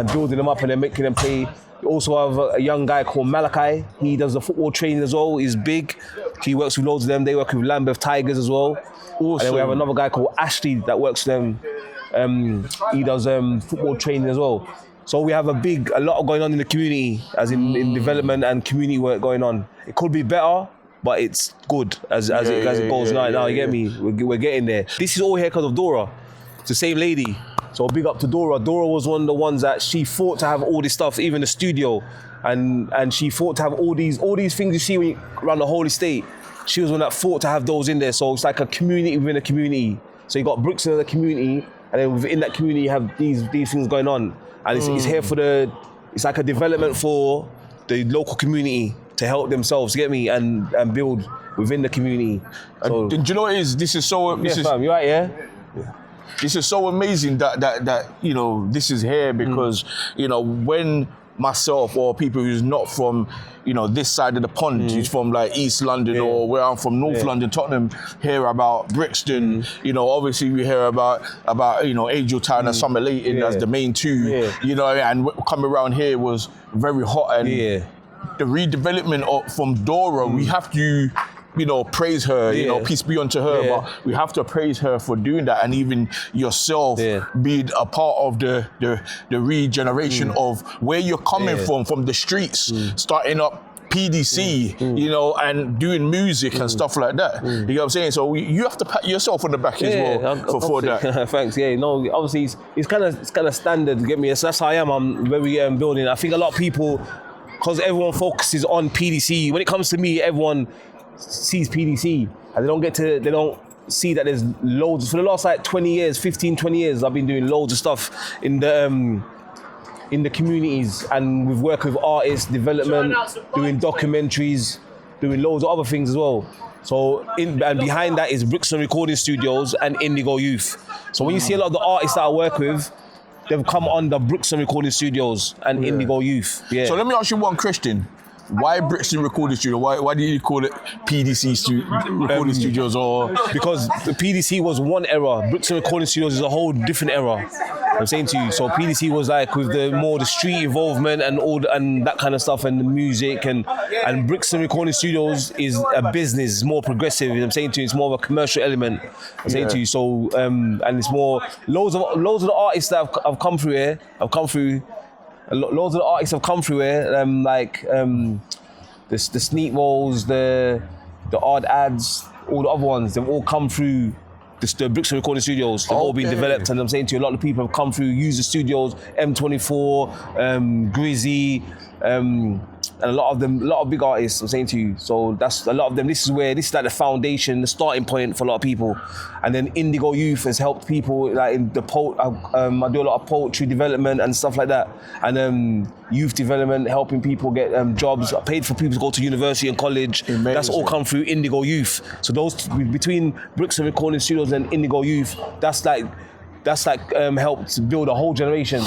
building them up and then making them play. We also have a young guy called Malachi. He does the football training as well. He's big. He works with loads of them. They work with Lambeth Tigers as well. Awesome. And then we have another guy called Ashley that works with them. He does football training as well. So we have a lot going on in the community, as in development and community work going on. It could be better, but it's good as it goes now. You get me? We're getting there. This is all here because of Dora. It's the same lady. So big up to Dora. Dora was one of the ones that she fought to have all this stuff, even the studio, and she fought to have all these things you see when you run the whole estate. She was one that fought to have those in there. So it's like a community within a community. So you got Brixton as a community, and then within that community you have these things going on, and it's here for it's like a development for the local community to help themselves, get me, and build within the community. So, do you know what it is? This is so. Fam, you right, yeah? This is so amazing that this is here, because when myself or people who's not from, you know, this side of the pond, who's from like East London or where I'm from, North London, Tottenham, hear about Brixton. You know, obviously we hear about you know, Angell Town and Summer Leighton as the main two. You know, and coming around here was very hot, and the redevelopment from Dora, we have to, you know, praise her, you know, peace be unto her, but we have to praise her for doing that, and even yourself being a part of the regeneration of where you're coming from the streets, starting up PDC, you know, and doing music and stuff like that. You know what I'm saying? So you have to pat yourself on the back as well for that. Thanks. Yeah, no, obviously it's kind of standard. Get me? So that's how I am. I'm very building. I think a lot of people, because everyone focuses on PDC. When it comes to me, everyone sees PDC, and they don't see that there's loads. For the last like 20 years, I've been doing loads of stuff in the communities, and we've worked with artists, development, doing documentaries, doing loads of other things as well. So and behind that is Brixton Recording Studios and Indigo Youth. So when you see a lot of the artists that I work with, they've come under Brixton Recording Studios and Indigo Youth. Yeah. So let me ask you one question. Why Brixton Recording Studio? Why do you call it PDC Recording Studios? Or because the PDC was one era, Brixton Recording Studios is a whole different era. I'm saying to you, so PDC was like with the street involvement and all and that kind of stuff, and the music, and Brixton Recording Studios is a business, it's more progressive. I'm saying to you, it's more of a commercial element. I'm saying to you, so and it's more loads of the artists that have come through here. Loads of the artists have come through here, like the Sneak Rolls, the Odd Ads, all the other ones. They've all come through the Brixton Recording Studios. They've all been developed, and I'm saying to you, a lot of people have come through, used the studios, M24, Grizzy, and a lot of big artists. I'm saying to you, so that's a lot of them. This is like the foundation, the starting point for a lot of people. And then Indigo Youth has helped people like in the I do a lot of poetry development and stuff like that, and youth development, helping people get jobs. I paid for people to go to university and college. Amazing. That's all come through Indigo Youth. So those between Brixton Recording Studios and Indigo Youth, that's like helped build a whole generation.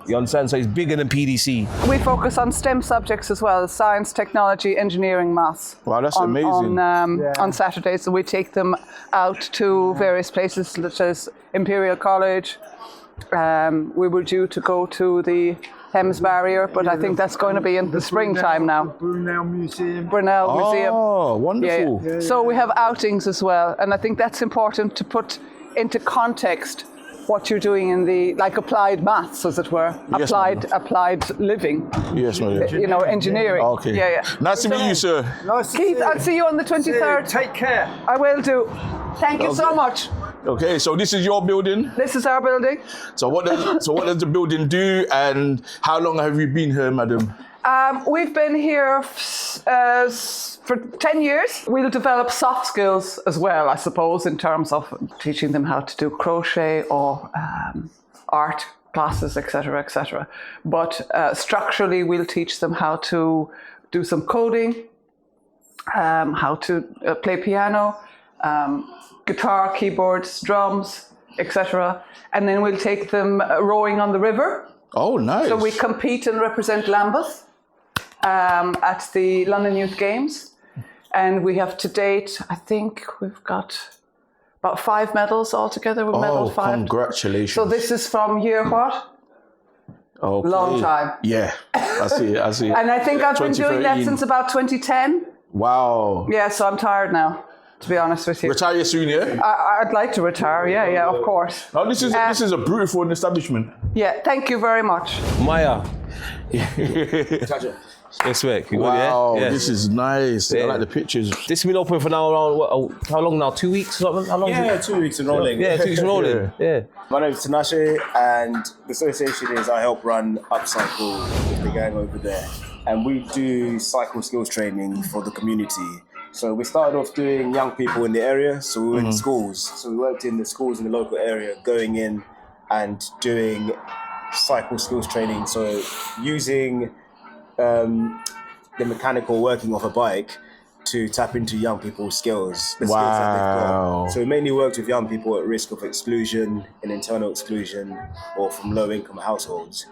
You understand? So it's bigger than PDC. We focus on STEM subjects as well: science, technology, engineering, maths. Wow, that's amazing. On Saturdays, so we take them out to various places, such as Imperial College. We were due to go to the Thames Barrier, but I think that's going to be in the springtime now. Brunel Museum. Oh, wonderful. Yeah. So we have outings as well, and I think that's important to put into context what you're doing in the, like, applied maths, as it were, yes, applied living. Yes, ma'am. You know, engineering. Okay. Yeah. Nice to meet you, sir. Nice to Keith, see I'll see you on the 23rd. Take care. I will do. Thank you so much. Okay, so this is your building. This is our building. So what does the building do, and how long have you been here, madam? We've been here for 10 years. We'll develop soft skills as well, I suppose, in terms of teaching them how to do crochet or art classes, etc., etc. But structurally, we'll teach them how to do some coding, how to play piano, guitar, keyboards, drums, etc. And then we'll take them rowing on the river. Oh, nice. So we compete and represent Lambeth at the London Youth Games. And we have to date, I think we've got about 5 medals altogether. We've medaled 5. Congratulations. So this is from year what? Okay. Long time. Yeah, I see. And I think I've been doing that since about 2010. Wow. Yeah, so I'm tired now, to be honest with you. Retire soon, yeah? I'd like to retire, yeah, of course. Now, this is a beautiful establishment. Yeah, thank you very much. Maya. Respect. Wow, yeah? This is nice. Yeah. I like the pictures. This has been open for now around, how long now? 2 weeks? How long? Yeah, 2 weeks and rolling. Yeah, 2 weeks and rolling. Yeah. My name is Tinashe, and the association is I help run Upcycle with the gang over there. And we do cycle skills training for the community. So we started off doing young people in the area. So we were in schools. So we worked in the schools in the local area, going in and doing cycle skills training. So using the mechanical working of a bike to tap into young people's skills, the skills that they've got. So we mainly worked with young people at risk of exclusion and internal exclusion or from low-income households.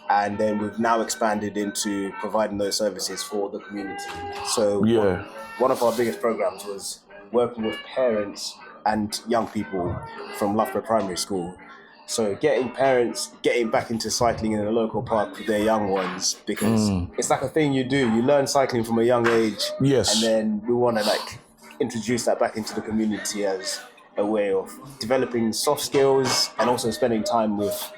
And then we've now expanded into providing those services for the community. So one of our biggest programs was working with parents and young people from Loughborough Primary School. So getting parents getting back into cycling in a local park with their young ones, because it's like a thing you do. You learn cycling from a young age. Yes. And then we want to like introduce that back into the community as a way of developing soft skills and also spending time with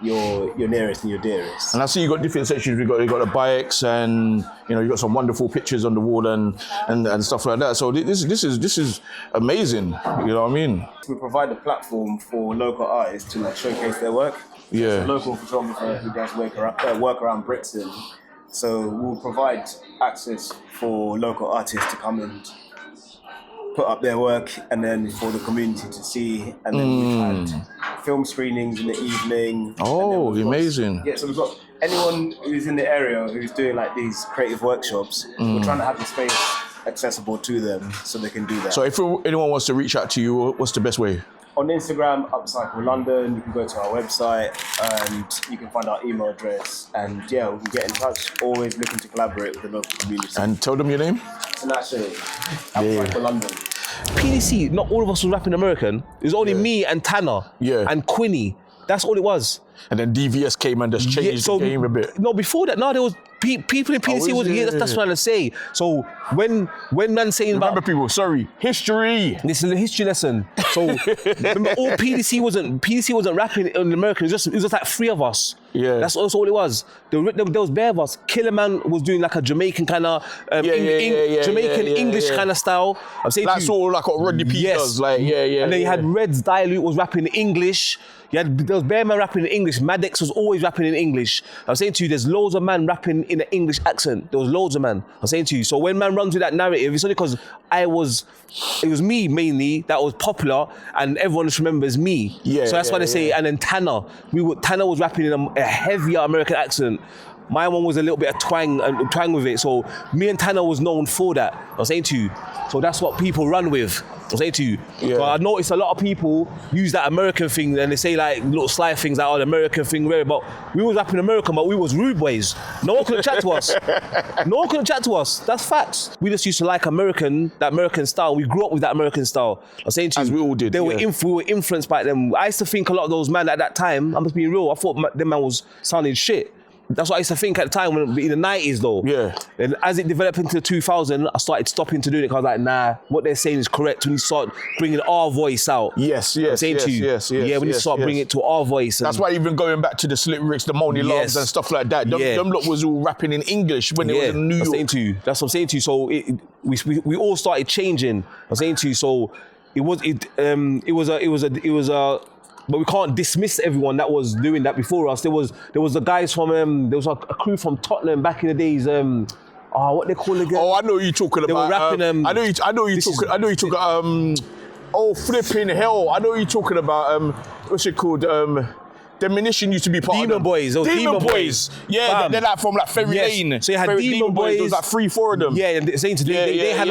your nearest and your dearest. And I see you got different sections. You got the bikes, and you got some wonderful pictures on the wall and stuff like that. So this is amazing. You know what I mean? We provide a platform for local artists to like showcase their work. Yeah. So a local photographer who does work around Brixton. So we'll provide access for local artists to come and put up their work, and then for the community to see. And then we've had film screenings in the evening. Oh, amazing. Yeah, so we've got anyone who's in the area who's doing like these creative workshops, we're trying to have the space accessible to them so they can do that. So if anyone wants to reach out to you, what's the best way? On Instagram, Upcycle London, you can go to our website and you can find our email address, and we can get in touch. Always looking to collaborate with the local community. And tell them your name? Actually, Upcycle London. PDC, not all of us was rapping American. It was only me and Tanner and Quinny. That's all it was. And then DVS came and just changed the game a bit. No, before that, there was people in PDC. That's what I'm trying to say. So when man saying remember people, history. This is a history lesson. So remember, all PDC wasn't rapping in America. It was just like three of us. Yeah, that's all it was. There was bare of us. Killer Man was doing like a Jamaican kind of Jamaican English kind of style. I'm saying that's all like what Rodney P does. Like and then you had Reds Dilute was rapping in English. There was bare man rapping in English. Maddox was always rapping in English. I'm saying to you, there's loads of man rapping in an English accent. There was loads of man. I'm saying to you. So when man runs with that narrative, it's only because it was me mainly that was popular, and everyone just remembers me. Yeah. So that's why they say. And then Tanner was rapping in a heavier American accent. My one was a little bit of twang with it. So me and Tanner was known for that. I'm saying to you. So that's what people run with. I'm saying to you. Yeah. So I noticed a lot of people use that American thing and they say like little sly things like, the American thing, but we was rapping American, but we was rude boys. No one could chat to us. That's facts. We just used to like that American style. We grew up with that American style. I'm saying to you. As we all did. We were influenced by them. I used to think a lot of those men at that time, I'm just being real, I thought them man was sounding shit. That's what I used to think at the time, in the 90s though. Yeah. And as it developed into 2000, I started stopping to do it because I was like, nah, what they're saying is correct. When you start bringing our voice out. Yes. When you start bringing it to our voice. That's why even going back to the Slick Ricks, the Money Loves and stuff like that, them lot was all rapping in English when they was in New York. That's what I'm saying to you. So we all started changing. I'm saying to you. So it was a. But we can't dismiss everyone that was doing that before us. There was the guys from there was a crew from Tottenham back in the days. What they call again? Oh, I know you talking they about. They were rapping. Oh, flipping hell! I know you talking about. What's it called? Demolition used to be part Demon of them. Boys. Demon Boys. Yeah, they're like from like Ferry Lane. So you had Demon Boys. There was like 3-4 of them. Yeah, and they had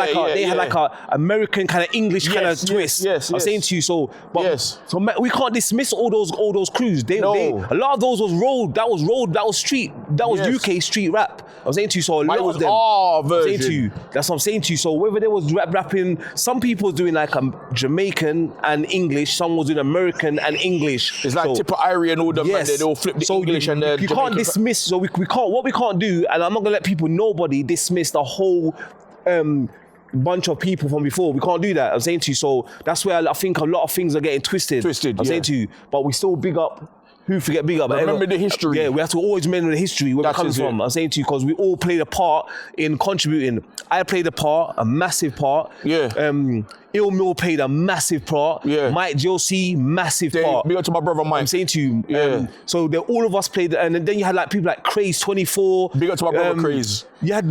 like a American kind of English kind of twist. Yes. I'm saying to you, so we can't dismiss all those crews. A lot of those was road. That was street. That was UK street rap. I'm saying to you, so a lot of them. Our version. I'm saying to you, that's what I'm saying to you. So whether there was rapping, some people doing like Jamaican and English, some was doing American and English. It's like Tipperary and all them, and they all flip the English and the you can't dismiss. So we can't. What we can't do, and I'm not gonna let nobody dismiss the whole bunch of people from before. We can't do that. I'm saying to you. So that's where I think a lot of things are getting twisted. I'm saying to you, but we still big up. Who forget big up? Remember the history. Yeah, we have to always remember the history where it comes from. I'm saying to you because we all played a part in contributing. I played a massive part. Yeah. Ill Mill played a massive part. Yeah. Mike Josie, massive part. Big up to my brother Mike. I'm saying to you. Yeah. So all of us played, and then you had like people like Craze 24. Big up to my brother Craze. You had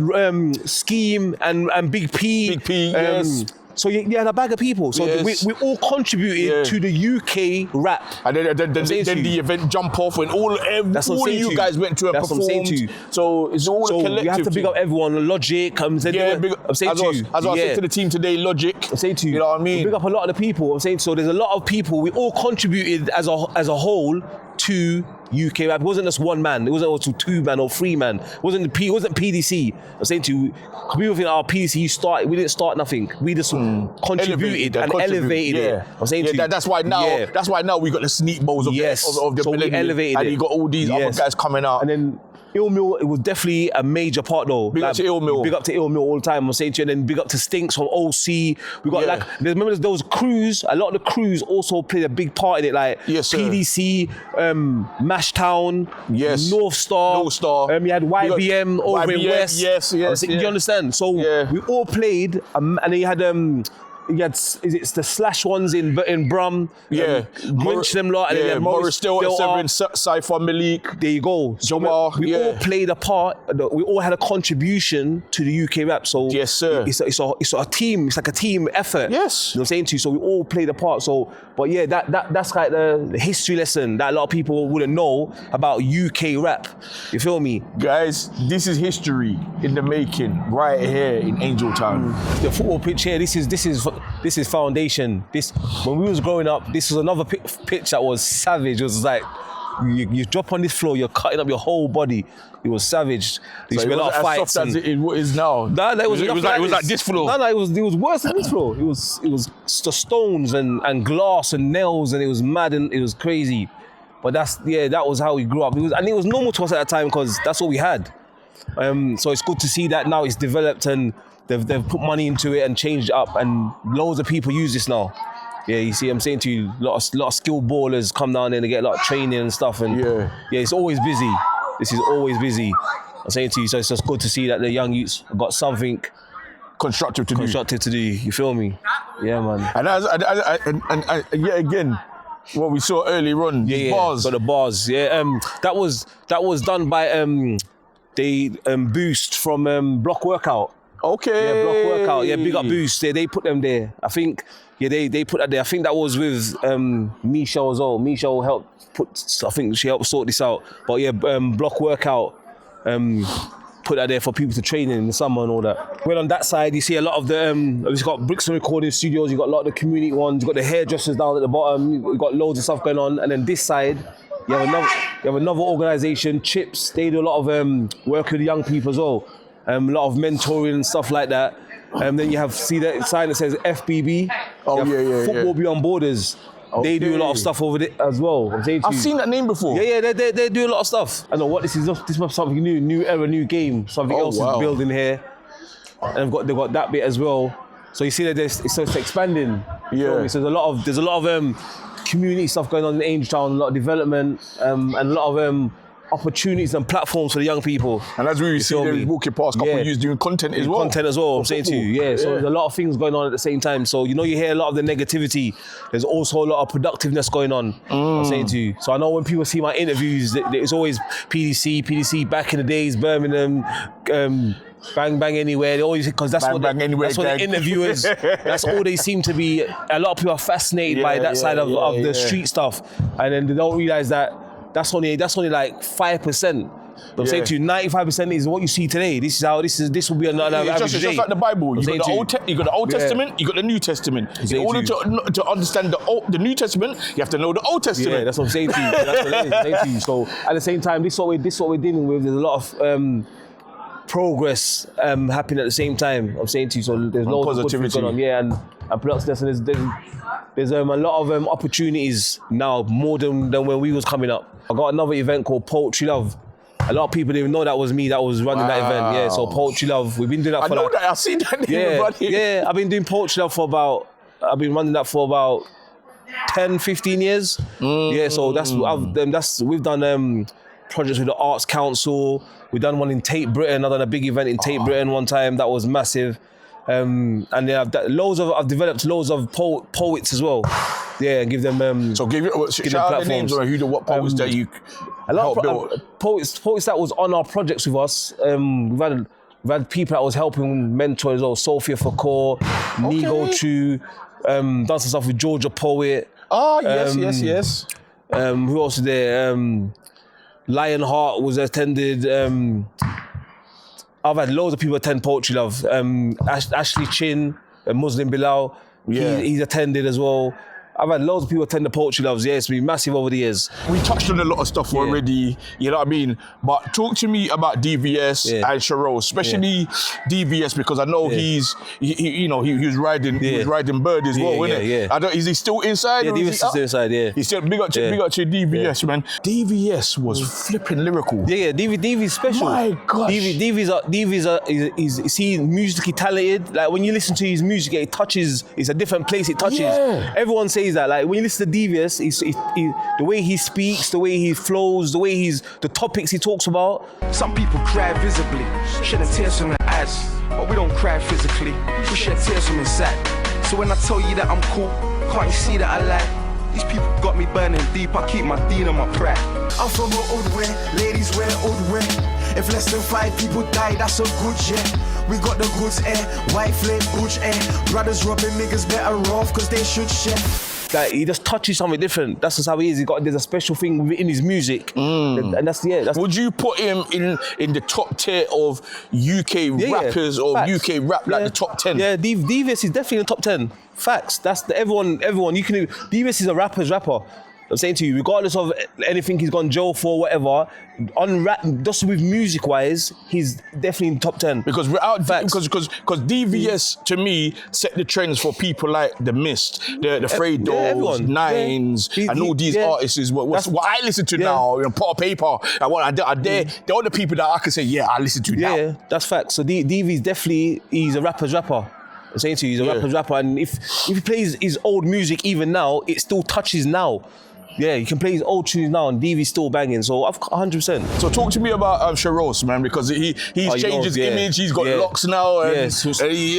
Scheme and Big P. Big P. Yes. So you had a bag of people. So we all contributed to the UK rap. And then the event jump off when all of you guys went to and performed. So it's all a collective. You have to big up everyone. Logic. I'm saying as I said to the team today, Logic. I'm saying to you. You know what I mean? Big up a lot of the people. I'm saying so. There's a lot of people. We all contributed as a whole to UK rap. It wasn't just one man. It wasn't also 2 man or 3 man. It wasn't PDC. I'm saying to you, people think our PDC we didn't start nothing. We just contributed and elevated it. I'm saying to you. That's why now we got the sneak bowls of the so millennium. We elevated and you got all these other guys coming out. And then Ill Mill, it was definitely a major part though. Big up to Ill Mill. Big up to Ill Mill all the time, I'm saying to you. And then big up to Stinks from OC. We got remember those crews, a lot of the crews also played a big part in it, like PDC, Mashtown, North Star. You had YBM over in West. Yes. Do you understand? So we all played, and then you had it's the Slash ones in Brum, Grinch them lot, and then Morris still Cypher, Malik. There you go. So we all played a part. We all had a contribution to the UK rap. So yes, sir. It's a team. It's like a team effort. Yes. You know what I'm saying to you. So we all played a part. So, but yeah, that's like the history lesson that a lot of people wouldn't know about UK rap. You feel me, guys? This is history in the making, right here in Angell Town. The football pitch here. This is foundation. When we was growing up, this was another pitch that was savage. It was like you drop on this floor, you're cutting up your whole body. It was savage. There used to be a lot of fights. Soft as it is now. It was like this floor. No, it was worse than this floor. It was the stones and glass and nails, and it was mad and it was crazy. But that was how we grew up. It was normal to us at that time because that's all we had. So it's good to see that now it's developed and they've put money into it and changed it up, and loads of people use this now. Yeah, you see, I'm saying to you, a lot of skilled ballers come down there and they get a lot of training and stuff, and it's always busy. This is always busy. I'm saying to you, so it's just good to see that the young youths have got something constructive to do. You feel me? Yeah, man. And yet again, what we saw earlier on, bars. Got the bars. Yeah, that was done by Boost from Block Workout. Okay. Yeah, Block Workout. Yeah, big up Boost. They put them there. I think. Yeah, they put that there. I think that was with Michelle as well. Michelle helped she helped sort this out. But yeah, Block Workout put that there for people to train in the summer and all that. Well, on that side, you see a lot of the, it's got Brixton recording studios, you've got a lot of the community ones, you've got the hairdressers down at the bottom, you've got loads of stuff going on. And then this side, you have another organisation, Chips. They do a lot of work with young people as well. A lot of mentoring and stuff like that. And then you see that sign that says FBB. Football Beyond Borders. Okay. They do a lot of stuff over there as well. I've seen that name before. Yeah, they do a lot of stuff. I know what this is. This is something new era, new game. Something else is building here. And they've got that bit as well. So you see that it's expanding. Yeah. So there's a lot of community stuff going on in Angell Town, a lot of development, and a lot of opportunities and platforms for the young people. And as we see them walking past, couple of years doing content as well. I'm saying to you, so there's a lot of things going on at the same time. So you hear a lot of the negativity. There's also a lot of productiveness going on. I'm saying to you. So I know when people see my interviews, it's always PDC back in the days, Birmingham, Bang Bang Anywhere. They always, because that's what the interviewers. That's all they seem to be. A lot of people are fascinated by that side of the street stuff, and then they don't realize that. That's only like 5%. I'm saying to you, 95% is what you see today. This will be another average day. It's just like the Bible. You got the Old Testament, you got the New Testament. In order to understand the New Testament, you have to know the Old Testament. Yeah, that's what I'm saying to you. That's what I'm saying to you. So at the same time, this is what we're dealing with. There's a lot of progress happening at the same time. I'm saying to you, so there's loads of positivity going on. And productiveness, and there's a lot of opportunities now, more than when we was coming up. I got another event called Poetry Love. A lot of people didn't even know that was me that was running that event. Yeah, so Poetry Love, we've been doing that for I've seen that name running. Yeah, I've been doing Poetry Love I've been running that for about 10, 15 years. Yeah, so we've done projects with the Arts Council. We've done one in Tate Britain. I've done a big event in Tate Britain one time. That was massive. And then I've developed loads of poets as well. Yeah, and give them. So give shout out the names or what poets that you. A lot of poets that was on our projects with us. We've We've had people that was helping mentor as well. Sophia Fakor, Nigo Chu, done some stuff with Georgia Poet. Oh, yes. Who else is there? Lionheart was attended. I've had loads of people attend Poetry Love. Ashley Chin, Muslim Bilal, he's attended as well. I've had loads of people attend the Poetry Loves. Yeah, it's been massive over the years. We touched on a lot of stuff already, you know what I mean? But talk to me about DVS and Cerose, especially DVS, because I know he was riding Bird as well, wasn't it? Yeah. I don't, is he still inside? Yeah, DVS is still inside, yeah. He's still big up to DVS, man. DVS was flipping lyrical. Yeah, DV's special. My gosh. Is he musically talented? Like when you listen to his music, it touches, it's a different place it touches. Yeah. Everyone says that, like when you listen to Devious, the way he speaks, the way he flows, the way the topics he talks about. Some people cry visibly, shedding tears from their eyes, but we don't cry physically, we shed tears from inside. So when I tell you that I'm cool, can't you see that I lie? These people got me burning deep, I keep my dean on my pride. I'm from an old way, ladies wear old way. If less than 5 people die, that's a good yeah. We got the goods air, white flame, butch air. Brothers robbing niggas better off, cause they should share. Like he just touches something different. That's just how he is. There's a special thing in his music, and that's. Would you put him in the top tier of UK rappers or Facts. UK rap, like the top 10? Yeah, Devious is definitely in the top 10. Facts. That's everyone. You can. Devious is a rapper's rapper. I'm saying to you, regardless of anything he's gone jail for, whatever, just with music-wise, he's definitely in the top 10. Because DVS to me set the trends for people like The Mist, the Frey Dolls, Nines, and all these artists is what I listen to now. You know, Pot of Paper. They're all the people that I can say, I listen to now. Yeah, that's facts. So DV's definitely he's a rapper's rapper. I'm saying to you, he's a rapper's rapper, and if he plays his old music even now, it still touches now. Yeah, you can play his old tunes now and DV's still banging, so I've 100%. So talk to me about Cerose, man, because he's changed his image, he's got locks now and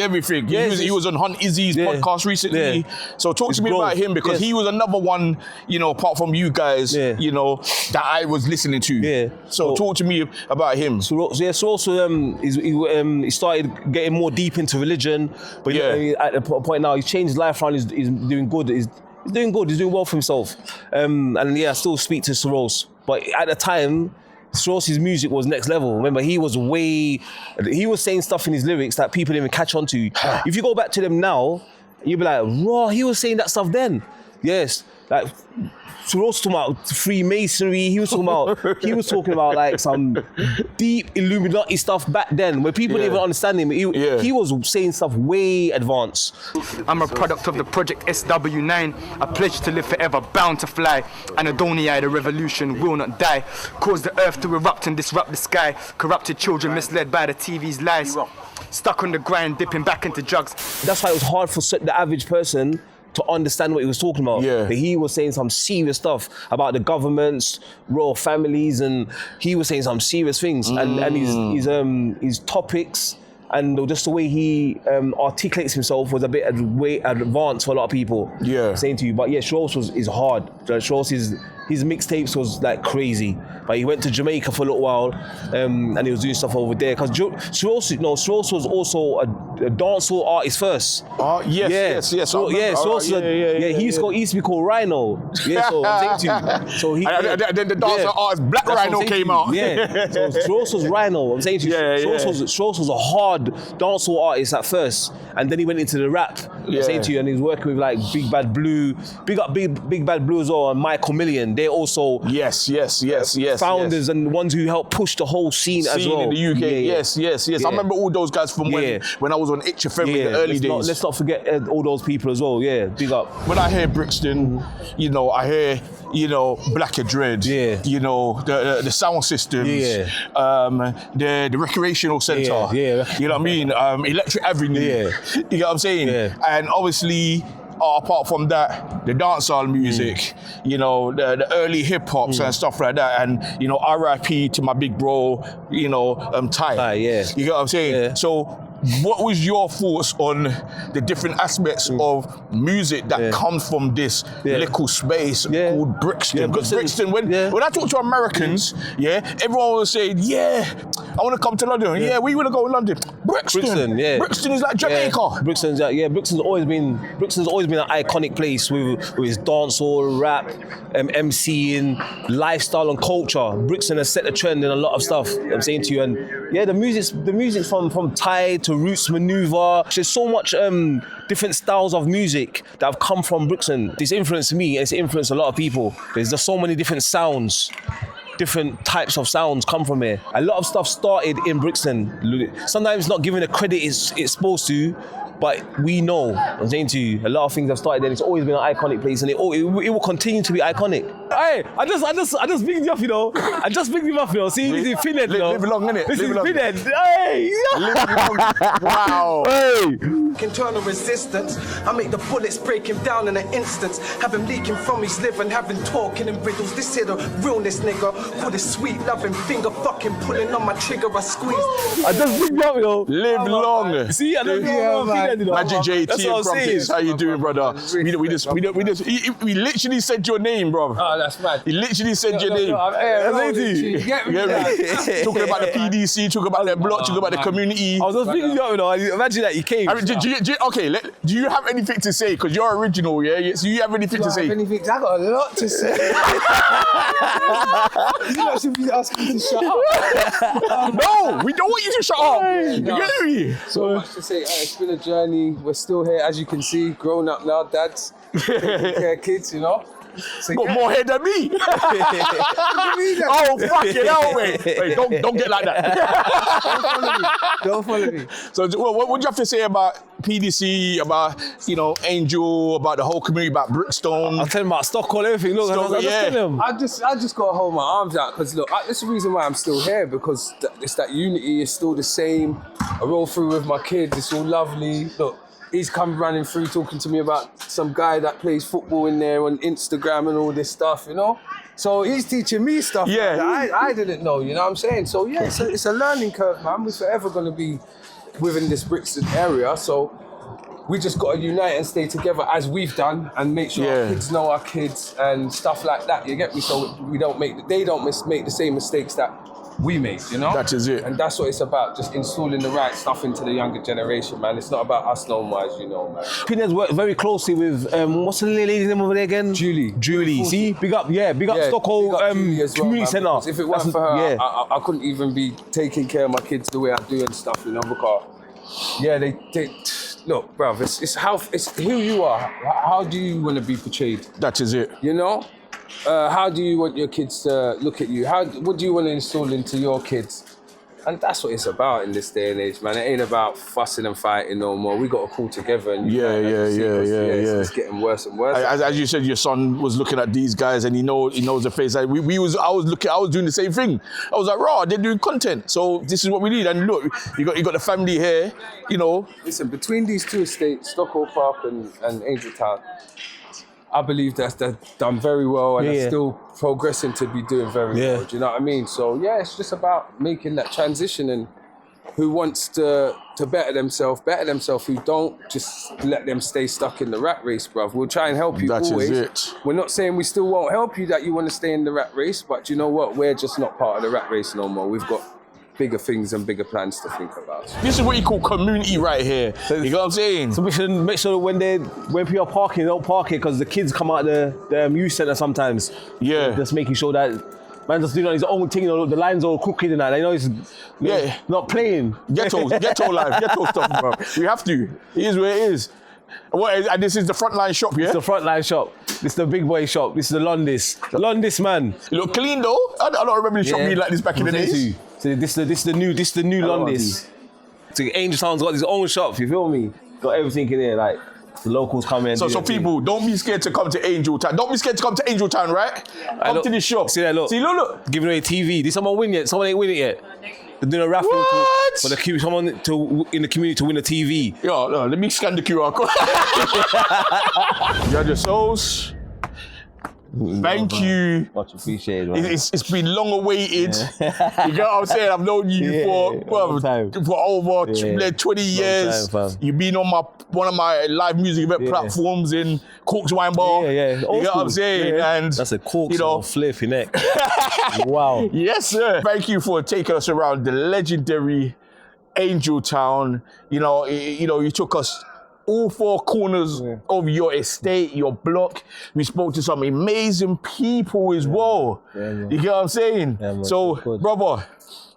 everything. He was on Hunt Izzy's podcast recently. So talk to me about him, because he was another one, apart from you guys, that I was listening to. Yeah. So talk to me about him. Cerose, he started getting more deep into religion, but at the point now, he's changed his life around, he's doing good. He's doing good, he's doing well for himself. I still speak to Cerose. But at the time, Cerose's music was next level. Remember, he was saying stuff in his lyrics that people didn't even catch on to. If you go back to them now, you'll be like, raw, he was saying that stuff then. Yes, like Cerose talking about Freemasonry. He was talking about like some deep Illuminati stuff back then, where people didn't even understand him. He was saying stuff way advanced. I'm a product of the Project SW9, a pledge to live forever, bound to fly. Anadonia, the revolution will not die. Cause the earth to erupt and disrupt the sky. Corrupted children misled by the TV's lies. Stuck on the grind, dipping back into drugs. That's why it was hard for the average person to understand what he was talking about. But he was saying some serious stuff about the governments, royal families, and he was saying some serious things. And his topics and just the way he articulates himself was a bit way advanced for a lot of people. Saying to you, but Cerose is hard. Cerose his mixtapes was like crazy. But he went to Jamaica for a little while, and he was doing stuff over there. Because Cerose was also a dancehall artist first. Yes. He used to be called Rhino. Yeah, so I'm saying to you. So then the dancehall artist Black Rhino came out. So Cerose was Rhino. I'm saying to you, Cerose was a hard dancehall artist at first, and then he went into the rap. I'm saying to you, and he was working with like Big Bad Blue, big up Big Bad Blue as well, and Michael Million. They're also founders and ones who helped push the whole scene as well in the UK. Yes. I remember all those guys from when I was on Itch FM in the early days. Let's not forget all those people as well. Yeah, big up. When I hear Brixton, I hear Blacker Dread, the sound systems, the recreational centre, you know what I mean? Electric Avenue, you know what I'm saying? And obviously, apart from that, the dancehall music, the early hip hops and stuff like that, and RIP to my big bro, Ty. You know what I'm saying? So what was your thoughts on the different aspects of music that come from this little space called Brixton? Because Brixton, when I talk to Americans, everyone will say, I want to come to London. Yeah, we want to go to London. Brixton, Brixton is like Jamaica. Brixton's always been an iconic place with its dancehall, rap, MCing, lifestyle and culture. Brixton has set the trend in a lot of stuff. I'm saying to you, and the music's from Thai to roots maneuver. There's so much different styles of music that have come from Brixton. It's influenced me. It's influenced a lot of people. There's just so many different sounds. Different types of sounds come from here. A lot of stuff started in Brixton. Sometimes not given the credit it's supposed to, but we know. I'm saying to you, a lot of things have started there. It's always been an iconic place, and it will continue to be iconic. Hey, I just picked you up, you know. I just picked you up, you know. See, this is Pinhead, you know. Live long, innit? This is Pinhead. Hey! Live long. Wow. Hey! Internal resistance. I make the bullets break him down in an instant. Have him leaking from his liver and have him talking in riddles. This here the realness, nigga. For the sweet loving finger fucking pulling on my trigger, I squeeze. I just picked you up, you know. Live long. See, I don't know. Magic J, Tea&Crumpets. How you doing, brother? We literally said your name, bro. Oh, that's mad. He literally said your name. You get me? Talking about the PDC, talking about the block, talking about the community. I was just picking you up, you know. Imagine that you came. I mean, do you have anything to say? Because you're original, yeah? So you have anything to say? I got a lot to say. You lot should be asking me to shut up. No, we don't want you to shut up. You get me? So much to say. It's been a journey. We're still here, as you can see, grown up now, dads, care kids, you know. So, got more hair than me. Oh, fuck it, wait, don't get like that. Don't follow me. So, what would you have to say about PDC, about Angell, about the whole community, about Brixton? I'll tell him about Stockholm, everything. Look, I just got to hold my arms out because look, that's the reason why I'm still here, because it's that unity is still the same. I roll through with my kids. It's all lovely. Look. He's come running through talking to me about some guy that plays football in there on Instagram and all this stuff, you know? So he's teaching me stuff that I didn't know, you know what I'm saying? So yeah, it's a learning curve, man. We're forever going to be within this Brixton area. So we just got to unite and stay together as we've done and make sure our kids know our kids and stuff like that, you get me? So they don't make the same mistakes that we made, you know? That is it. And that's what it's about, just installing the right stuff into the younger generation, man. It's not about us no more, as you know, man. Pinhead's worked very closely with, what's the lady's name over there again? Julie. See? Big up Stockholm Community Centre. If it wasn't for her, I couldn't even be taking care of my kids the way I do and stuff, you know, because, they look, bruv, it's who you are. How do you want to be portrayed? That is it. You know? How do you want your kids to look at you? What do you want to install into your kids? And that's what it's about in this day and age, man. It ain't about fussing and fighting no more. We got to pull together and it's getting worse and worse. As you said, your son was looking at these guys and he knows the face. I was doing the same thing. I was like, raw, they're doing content, so this is what we need. And look, you got the family here, you know. Listen, between these two estates, Stockholm Park and Angell Town, I believe that's done very well and are still progressing to be doing very well. Do you know what I mean? So it's just about making that transition, and who wants to better themselves, who don't, just let them stay stuck in the rat race, bruv. We'll try and help you always. That is it. We're not saying we still won't help you that you want to stay in the rat race, but you know what? We're just not part of the rat race no more. We've got bigger things and bigger plans to think about. This is what you call community right here. You know what I'm saying? So we should make sure when people are parking, they don't park it because the kids come out the youth centre sometimes. Yeah. Just making sure that man just doing his own thing, you know, the lines all crooked and that. I know he's not playing. Ghetto life, ghetto stuff, bro. We have to. It is where it is. And this is the frontline shop, yeah? It's the frontline shop. This is the big boy shop. This is the Londis, man. It look clean though. I don't remember the shop being like this back in the days. So this is the new Londis. So Angell Town's got his own shop, you feel me? Got everything in there, like the locals come in. So people, don't be scared to come to Angell Town. Don't be scared to come to Angell Town, right? Come to this shop. See that, look. See, look. Giving away TV. Did someone win yet? Someone ain't win it yet. They're doing a raffle for someone in the community to win a TV. Yo, no, let me scan the QR code. Jaja Soze. Thank you. Much appreciated, man. It's been long awaited. You get what I'm saying? I've known you for over 20 years. You've been on one of my live music event platforms in Cork's Wine Bar. You get what I'm saying? And that's a Cork's flip, innit? Wow. Yes, sir. Thank you for taking us around the legendary Angell Town. You took us all four corners of your estate, your block. We spoke to some amazing people as well. You get what I'm saying? So, brother,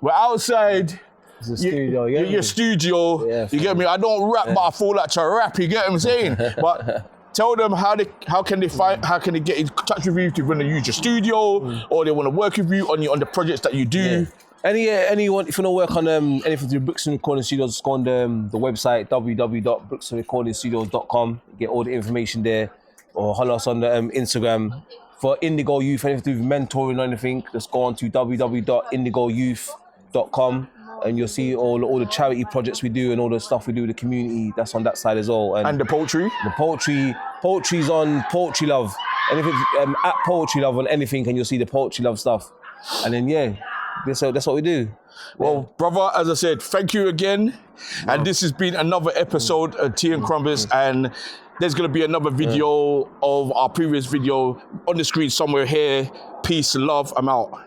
we're outside your studio. You get me? I don't rap, but I feel like to rap. You get what I'm saying? But tell them how can they get in touch with you if they want to use your studio or they want to work with you on the projects that you do. Anyone, if you want to work on anything through Brixton Recording Studios, just go on the website www.brixtonrecordingstudios.com. Get all the information there, or holler us on the Instagram. For Indigo Youth, anything to do with mentoring or anything, just go on to www.indigouth.com and you'll see all the charity projects we do and all the stuff we do with the community. That's on that side as well. And the poetry? The poetry's on Poetry Love. Anything at Poetry Love on anything, and you'll see the Poetry Love stuff. And then that's what we do. Well, brother, as I said, thank you again. And this has been another episode of Tea&Crumpets, and there's going to be another video of our previous video on the screen somewhere here. Peace, love, I'm out.